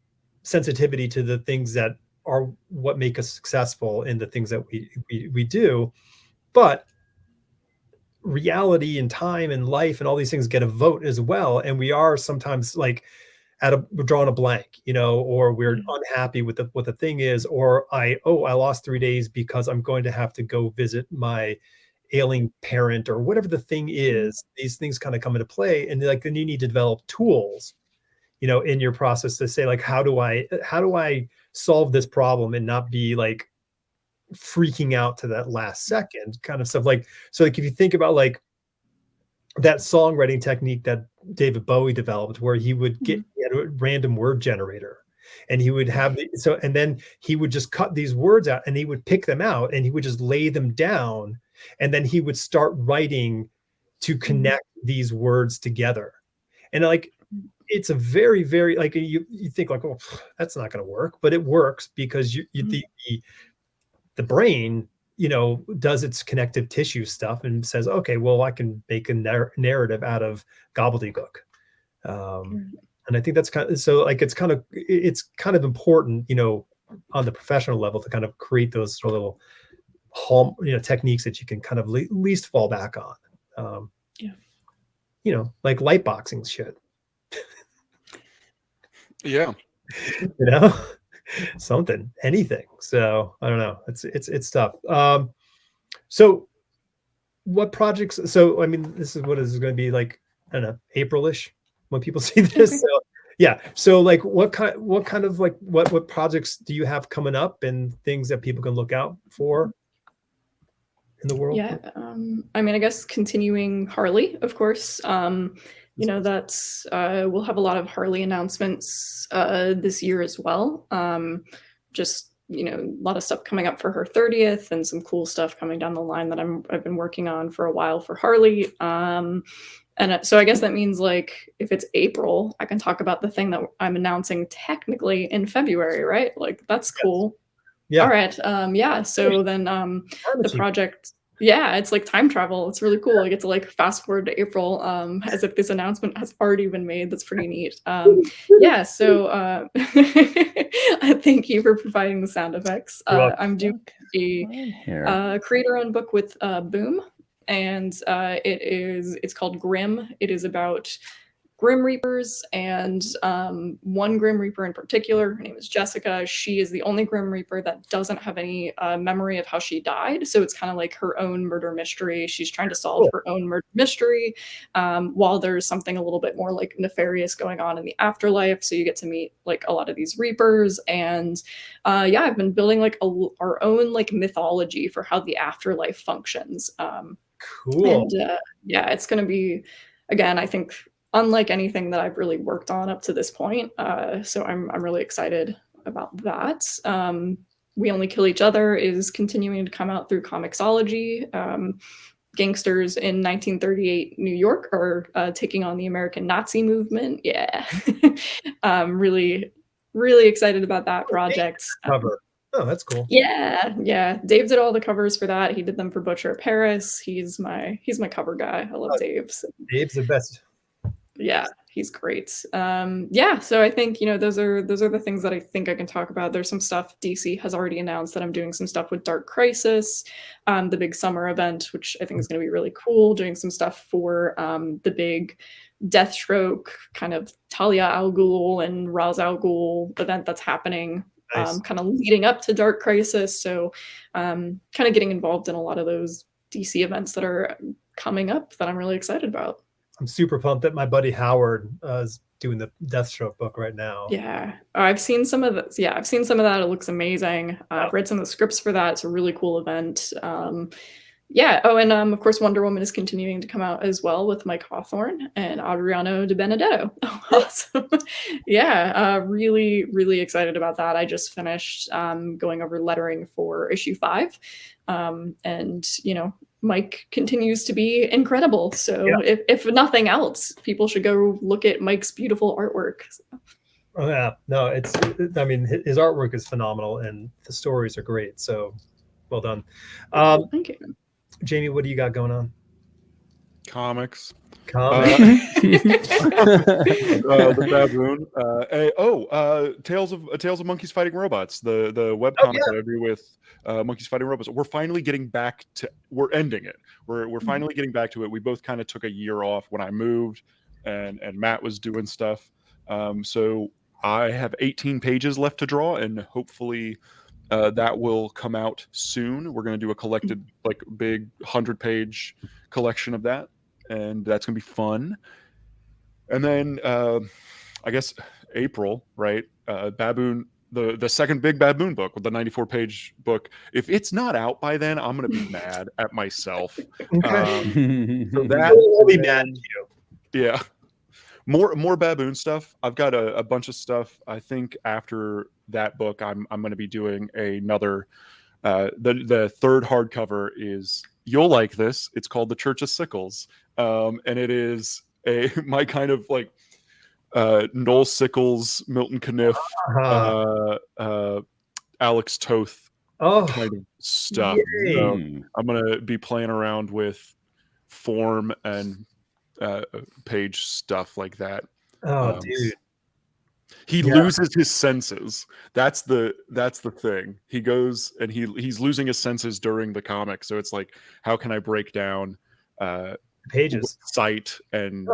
sensitivity to the things that are what make us successful in the things that we do, but reality and time and life and all these things get a vote as well. And we are sometimes like we're drawing a blank, you know, or we're unhappy with what the thing is, or I lost 3 days because I'm going to have to go visit my ailing parent, or whatever the thing is. These things kind of come into play, and like then you need to develop tools, you know, in your process to say like, how do I solve this problem and not be like freaking out to that last second kind of stuff. Like, so like if you think about like that songwriting technique that David Bowie developed, where he would get a random word generator, and he would have and then he would just cut these words out, and he would pick them out, and he would just lay them down, and then he would start writing to connect these words together. And like, it's a very, very, like, you think like, oh, that's not going to work, but it works because the brain, you know, does its connective tissue stuff and says, okay, well, I can make a narrative out of gobbledygook. And I think that's kind of, so like, it's kind of important, you know, on the professional level to kind of create those sort of little, you know, techniques that you can kind of at least fall back on. You know, like light boxing shit. Yeah. You know, anything. So I don't know. It's tough. So what projects? So, I mean, this is what is going to be like, I don't know, April-ish when people see this. So yeah. So like, what kind of like, what projects do you have coming up and things that people can look out for in the world? Yeah. I mean, I guess continuing Harley, of course. You know, that's we'll have a lot of Harley announcements this year as well. Just, you know, a lot of stuff coming up for her 30th, and some cool stuff coming down the line that I've been working on for a while for Harley. And so I guess that means like, if it's April, I can talk about the thing that I'm announcing technically in February, right? Like, that's cool. Yeah. All right. Yeah. So then the project, yeah, it's like time travel. It's really cool. I get to like fast forward to April as if this announcement has already been made. That's pretty neat. Yeah. So thank you for providing the sound effects. I'm doing a creator-owned book with Boom, and it's called Grim. It is about Grim Reapers, and one Grim Reaper in particular. Her name is Jessica. She is the only Grim Reaper that doesn't have any memory of how she died. So it's kind of like her own murder mystery. She's trying to solve her own murder mystery while there's something a little bit more like nefarious going on in the afterlife. So you get to meet like a lot of these Reapers. And yeah, I've been building like our own like mythology for how the afterlife functions. Cool. And yeah, it's going to be, again, I think, unlike anything that I've really worked on up to this point. So I'm really excited about that. We Only Kill Each Other is continuing to come out through Comixology. Gangsters in 1938 New York are taking on the American Nazi movement. Yeah. I'm really, really excited about that project. Cover. Oh, that's cool. Yeah, yeah. Dave did all the covers for that. He did them for Butcher of Paris. He's my cover guy. I love Dave. So. Dave's the best. Yeah, he's great. Yeah, so I think, you know, those are the things that I think I can talk about. There's some stuff DC has already announced that I'm doing some stuff with Dark Crisis, the big summer event, which I think is going to be really cool. Doing some stuff for the big Deathstroke kind of Talia al Ghul and Ra's al Ghul event that's happening, nice. Kind of leading up to Dark Crisis. So kind of getting involved in a lot of those DC events that are coming up that I'm really excited about. I'm super pumped that my buddy Howard is doing the Deathstroke book right now. Yeah, I've seen some of this. Yeah, I've seen some of that. It looks amazing. I've read some of the scripts for that. It's a really cool event. Yeah. Oh, and of course, Wonder Woman is continuing to come out as well with Mike Hawthorne and Adriano De Benedetto. Oh, awesome. Yeah. Really, really excited about that. I just finished going over lettering for issue 5. And, Mike continues to be incredible. So if nothing else, people should go look at Mike's beautiful artwork. Oh yeah, no, I mean, his artwork is phenomenal and the stories are great. So well done. Thank you. Jamie, what do you got going on? Comics. The baboon. Tales of Monkeys Fighting Robots. The webcomic that I do with Monkeys Fighting Robots. We're finally getting back to. We're ending it. We're finally getting back to it. We both kind of took a year off when I moved, and Matt was doing stuff. So I have 18 pages left to draw, and hopefully that will come out soon. We're going to do a collected, like, big 100-page collection of that, and that's going to be fun. And then I guess April, right? Baboon, the second big Baboon book with the 94-page book. If it's not out by then, I'm going to be mad at myself. Okay. So that will be mad at you. Yeah. More Baboon stuff. I've got a bunch of stuff. I think after that book, I'm going to be doing another. The third hardcover is, you'll like this. It's called The Church of Sickles, and it is my kind of like Noel Sickles, Milton Caniff, Alex Toth kind of stuff. So I'm gonna be playing around with form and page stuff like that. Oh, dude. He loses his senses. That's the thing. He goes and he's losing his senses during the comic. So it's like, how can I break down pages, sight, and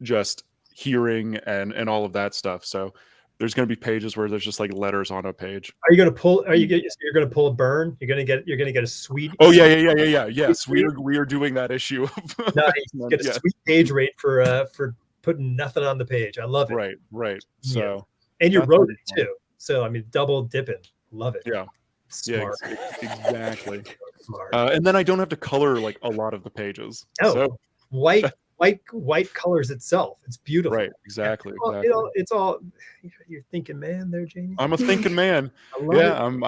just hearing and all of that stuff. So there's going to be pages where there's just like letters on a page. Are you going to pull? You're going to pull a burn? You're going to get a sweet. Oh yeah. Yes, we are doing that issue. Of nice. Get a sweet page rate for putting nothing on the page. I love it. Right. So and you wrote it too. So I mean, double dipping. Love it. Yeah. Smart. Yeah, exactly. Smart. And then I don't have to color like a lot of the pages. Oh, so white colors itself. It's beautiful. Right. Exactly. It's all you're thinking, man. There, Jamie. I'm a thinking man. Yeah, I'm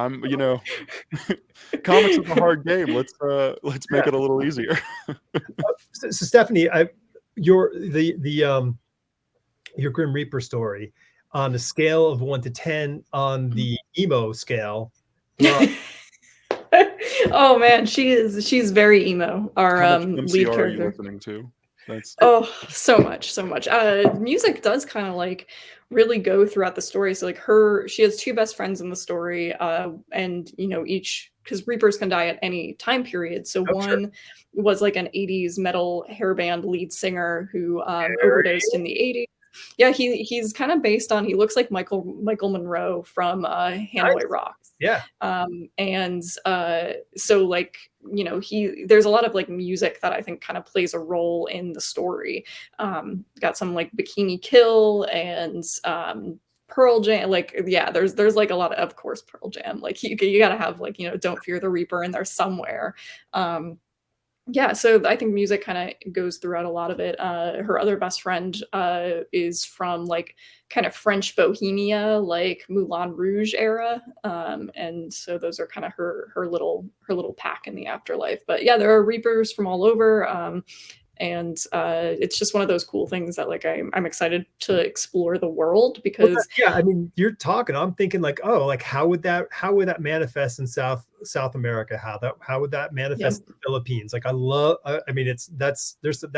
comics is a hard game. Let's make it a little easier. So Stephanie, your Grim Reaper story, on a scale of 1 to 10 on the emo scale. Oh man, she's very emo. Our lead character. Are you listening to? So much. Music does kind of like really go throughout the story. So like she has 2 best friends in the story, and each, because Reapers can die at any time period. So one was like an 80s metal hair band lead singer who overdosed in the 80s. Yeah, he's kind of based on, he looks like Michael Monroe from Hanoi Rocks. Yeah. And so like, there's a lot of like music that I think kind of plays a role in the story. Got some like Bikini Kill and Pearl Jam, like, yeah, there's like a lot of course, Pearl Jam, like you gotta have like, Don't Fear the Reaper in there somewhere. Yeah, so I think music kind of goes throughout a lot of it. Her other best friend is from like kind of French Bohemia, like Moulin Rouge era, and so those are kind of her little pack in the afterlife. But yeah, there are Reapers from all over, and it's just one of those cool things that like I'm excited to explore the world, because I mean, you're talking, I'm thinking like, oh, like how would that manifest in South America? How would that manifest in the Philippines? Like I mean, that's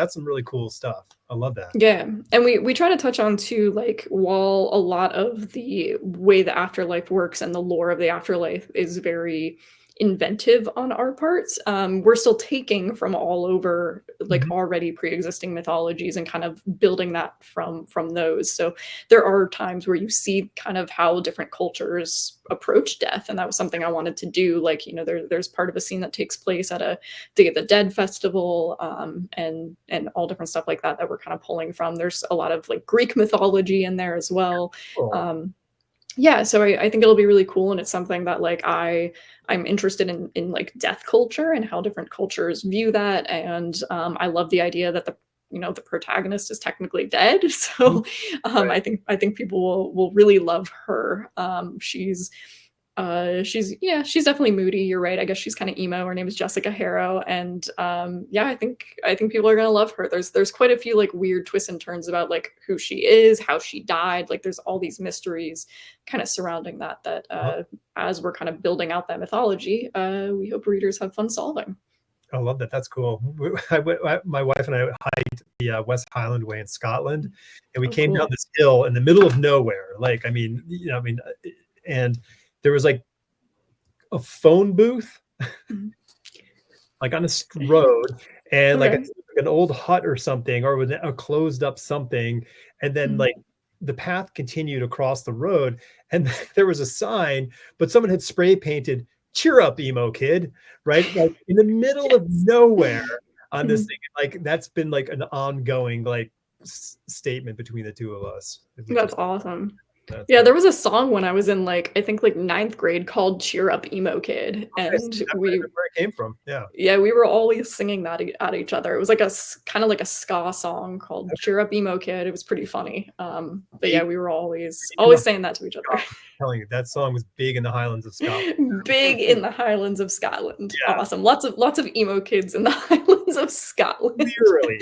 some really cool stuff. I love that. Yeah, and we try to touch on too, like, while a lot of the way the afterlife works and the lore of the afterlife is very inventive on our parts, we're still taking from all over like already pre-existing mythologies and kind of building that from those. So there are times where you see kind of how different cultures approach death, and that was something I wanted to do. Like, there's part of a scene that takes place at a Day of the Dead festival, and all different stuff like that we're kind of pulling from. There's a lot of like Greek mythology in there as well. Yeah, so I think it'll be really cool, and it's something that like I'm interested in like death culture and how different cultures view that, and I love the idea that the protagonist is technically dead. So Right. I think people will really love her. She's yeah, she's definitely moody. You're right. I guess she's kind of emo. Her name is Jessica Harrow, and yeah, I think people are gonna love her. There's quite a few like weird twists and turns about like who she is, how she died. Like there's all these mysteries kind of surrounding that as we're kind of building out that mythology, we hope readers have fun solving. I love that. That's cool. My wife and I hiked the West Highland Way in Scotland, and we Oh, came down cool. this hill in the middle of nowhere. Like, and there was like a phone booth, Mhm. like on a road, and like Okay. an old hut or something, or with a closed up something, and then Mhm. like the path continued across the road, and there was a sign, but someone had spray painted "Cheer up, emo kid," right? Like in the middle of Yes. nowhere on this Mhm. thing. Like that's been like an ongoing like statement between the two of us, which That's is awesome. that's Yeah, there was a song when I was in like I think like ninth grade called "Cheer Up, Emo Kid," that's and definitely where it came from. Yeah. yeah, we were always singing that at each other. It was like a kind of like a ska song called "Cheer Up, Emo Kid." It was pretty funny. But yeah, Big, we were always in the saying that to each other. I'm telling you, that song was big in the Highlands of Scotland. Big in the Highlands of Scotland. Yeah, Awesome. Lots of emo kids in the Highlands of Scotland. literally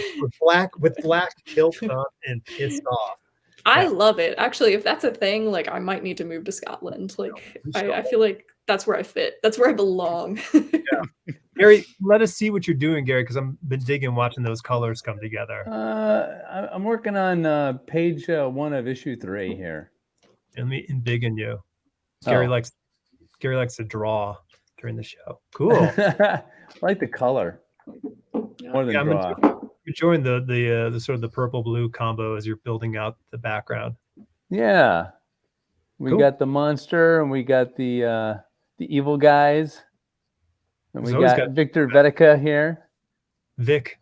with black kilts on and pissed off. I Yeah, love it. Actually, if that's a thing, like I might need to move to Scotland. Like we should I all. feel like that's where I fit. That's where I belong. Gary, let us see what you're doing, Gary, because I've been digging watching those colors come together. I'm working on page 1 of issue 3 here. And me and digging you. Gary Oh. likes to draw during the show. Cool. I like the color more than Yeah, I'm draw. enjoying the sort of the purple blue combo as you're building out the background. Yeah, we Cool. got the monster and we got the evil guys, and we There's always got got Victor Vetica here, Vic.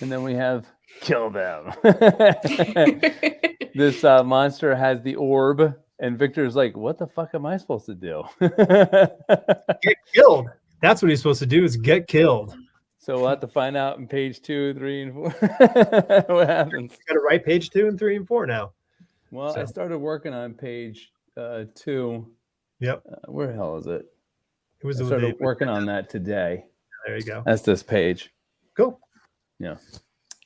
and then we have kill them. This monster has the orb, and Victor's like, "What the fuck am I supposed to do?" Get killed. That's what he's supposed to do, is get killed. So we'll have to find out in page 2, 3, and 4 what happens. You got to write page 2 and 3 and 4 now. Well, I started working on page 2. Yep. Where the hell is it? It was I started working on that today. There you go. That's this page. Cool. Yeah.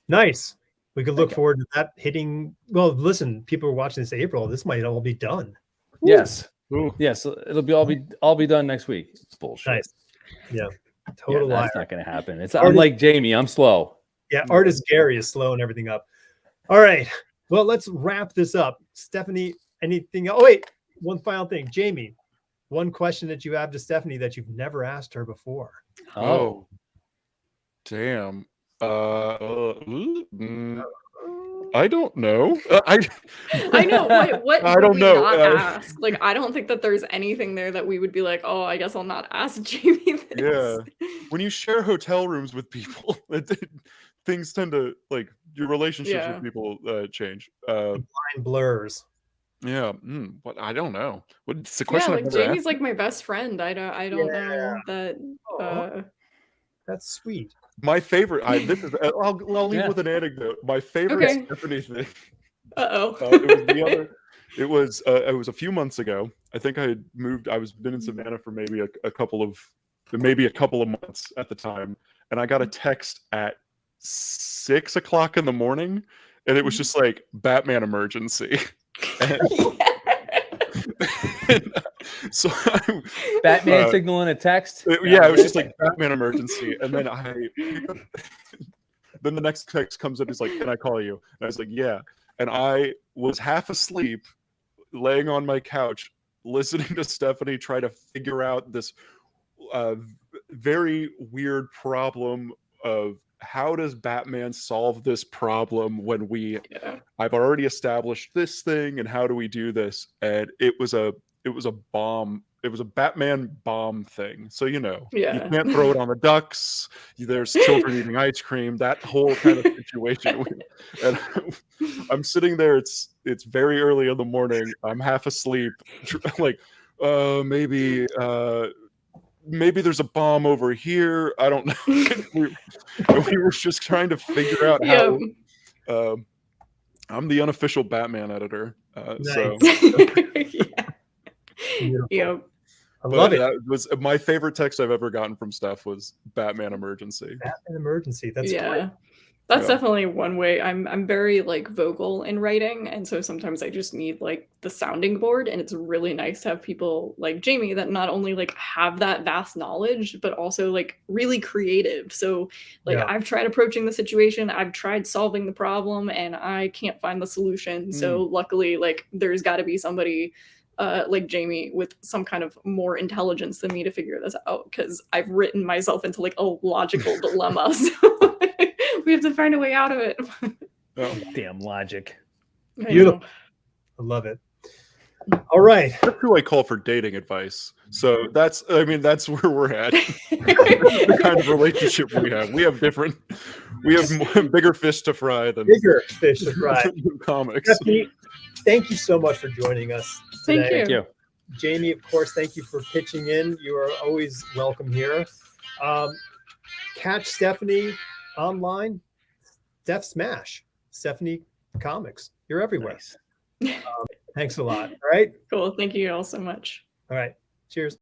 Nice. We could look forward to that hitting. Well, listen, people are watching this April. This might all be done. Yes. Ooh. Yes. It'll be all be done next week. It's bullshit. Nice. Yeah. Total That's liar. not going to happen. I'm like Jamie. I'm slow. Yeah. Artist Gary is slowing everything up. All right. Well, let's wrap this up. Stephanie, anything? Oh, wait. One final thing. Jamie, one question that you have to Stephanie that you've never asked her before. Oh, damn. I don't know. I know. What I would don't we know. not ask? Like, I don't think that there's anything there that we would be like, oh, I guess I'll not ask Jamie this. Yeah. When you share hotel rooms with people, things tend to, like, your relationships with people change. Line blurs. Yeah. What? I don't know. What's the question? Yeah, I've like never Jamie's asked? like my best friend. I don't know that. Oh, that's sweet. My favorite. I'll leave with an anecdote. My favorite Okay. Stephanie thing. Uh-oh. It was a few months ago. I think I had moved. I was been in Savannah for maybe a couple of months at the time, and I got a text at 6 o'clock in the morning, and it was just like Batman emergency. So Batman signal in a text. Yeah, it was just like Batman emergency, and then then the next text comes up. It's like, "Can I call you?" And I was like, "Yeah." And I was half asleep, laying on my couch, listening to Stephanie try to figure out this very weird problem of how does Batman solve this problem when I've already established this thing, and how do we do this? And it was a bomb a Batman bomb thing. So you Yeah. can't throw it on the ducks. There's children eating ice cream. That whole kind of situation. And I'm sitting there. It's very early in the morning. I'm half asleep. Like maybe there's a bomb over here. I don't know. we were just trying to figure out how. I'm the unofficial Batman editor. So Yeah. Beautiful. Yep. I love it. That was my favorite text I've ever gotten from Steph was Batman Emergency. Batman Emergency. That's Yeah. great. That's Yeah. definitely one way. I'm very like vocal in writing, and so sometimes I just need like the sounding board, and it's really nice to have people like Jamie that not only like have that vast knowledge, but also like really creative. So like Yeah. I've tried approaching the situation, I've tried solving the problem, and I can't find the solution. So luckily, like there's got to be somebody like Jamie with some kind of more intelligence than me to figure this out, because I've written myself into like a logical dilemma. So we have to find a way out of it. Oh. Damn logic. I Beautiful. know. I love it. All right. That's who I call for dating advice. So that's where we're at. The kind of relationship we have. We have bigger fish to fry than Bigger fish to fry. comics. Stephanie, thank you so much for joining us today. Thank you. Thank you. Jamie, of course, thank you for pitching in. You are always welcome here. Catch Stephanie online. Steph Smash. Stephanie Comics. You're everywhere. Nice. Thanks a lot. All right. Cool. Thank you all so much. All right. Cheers.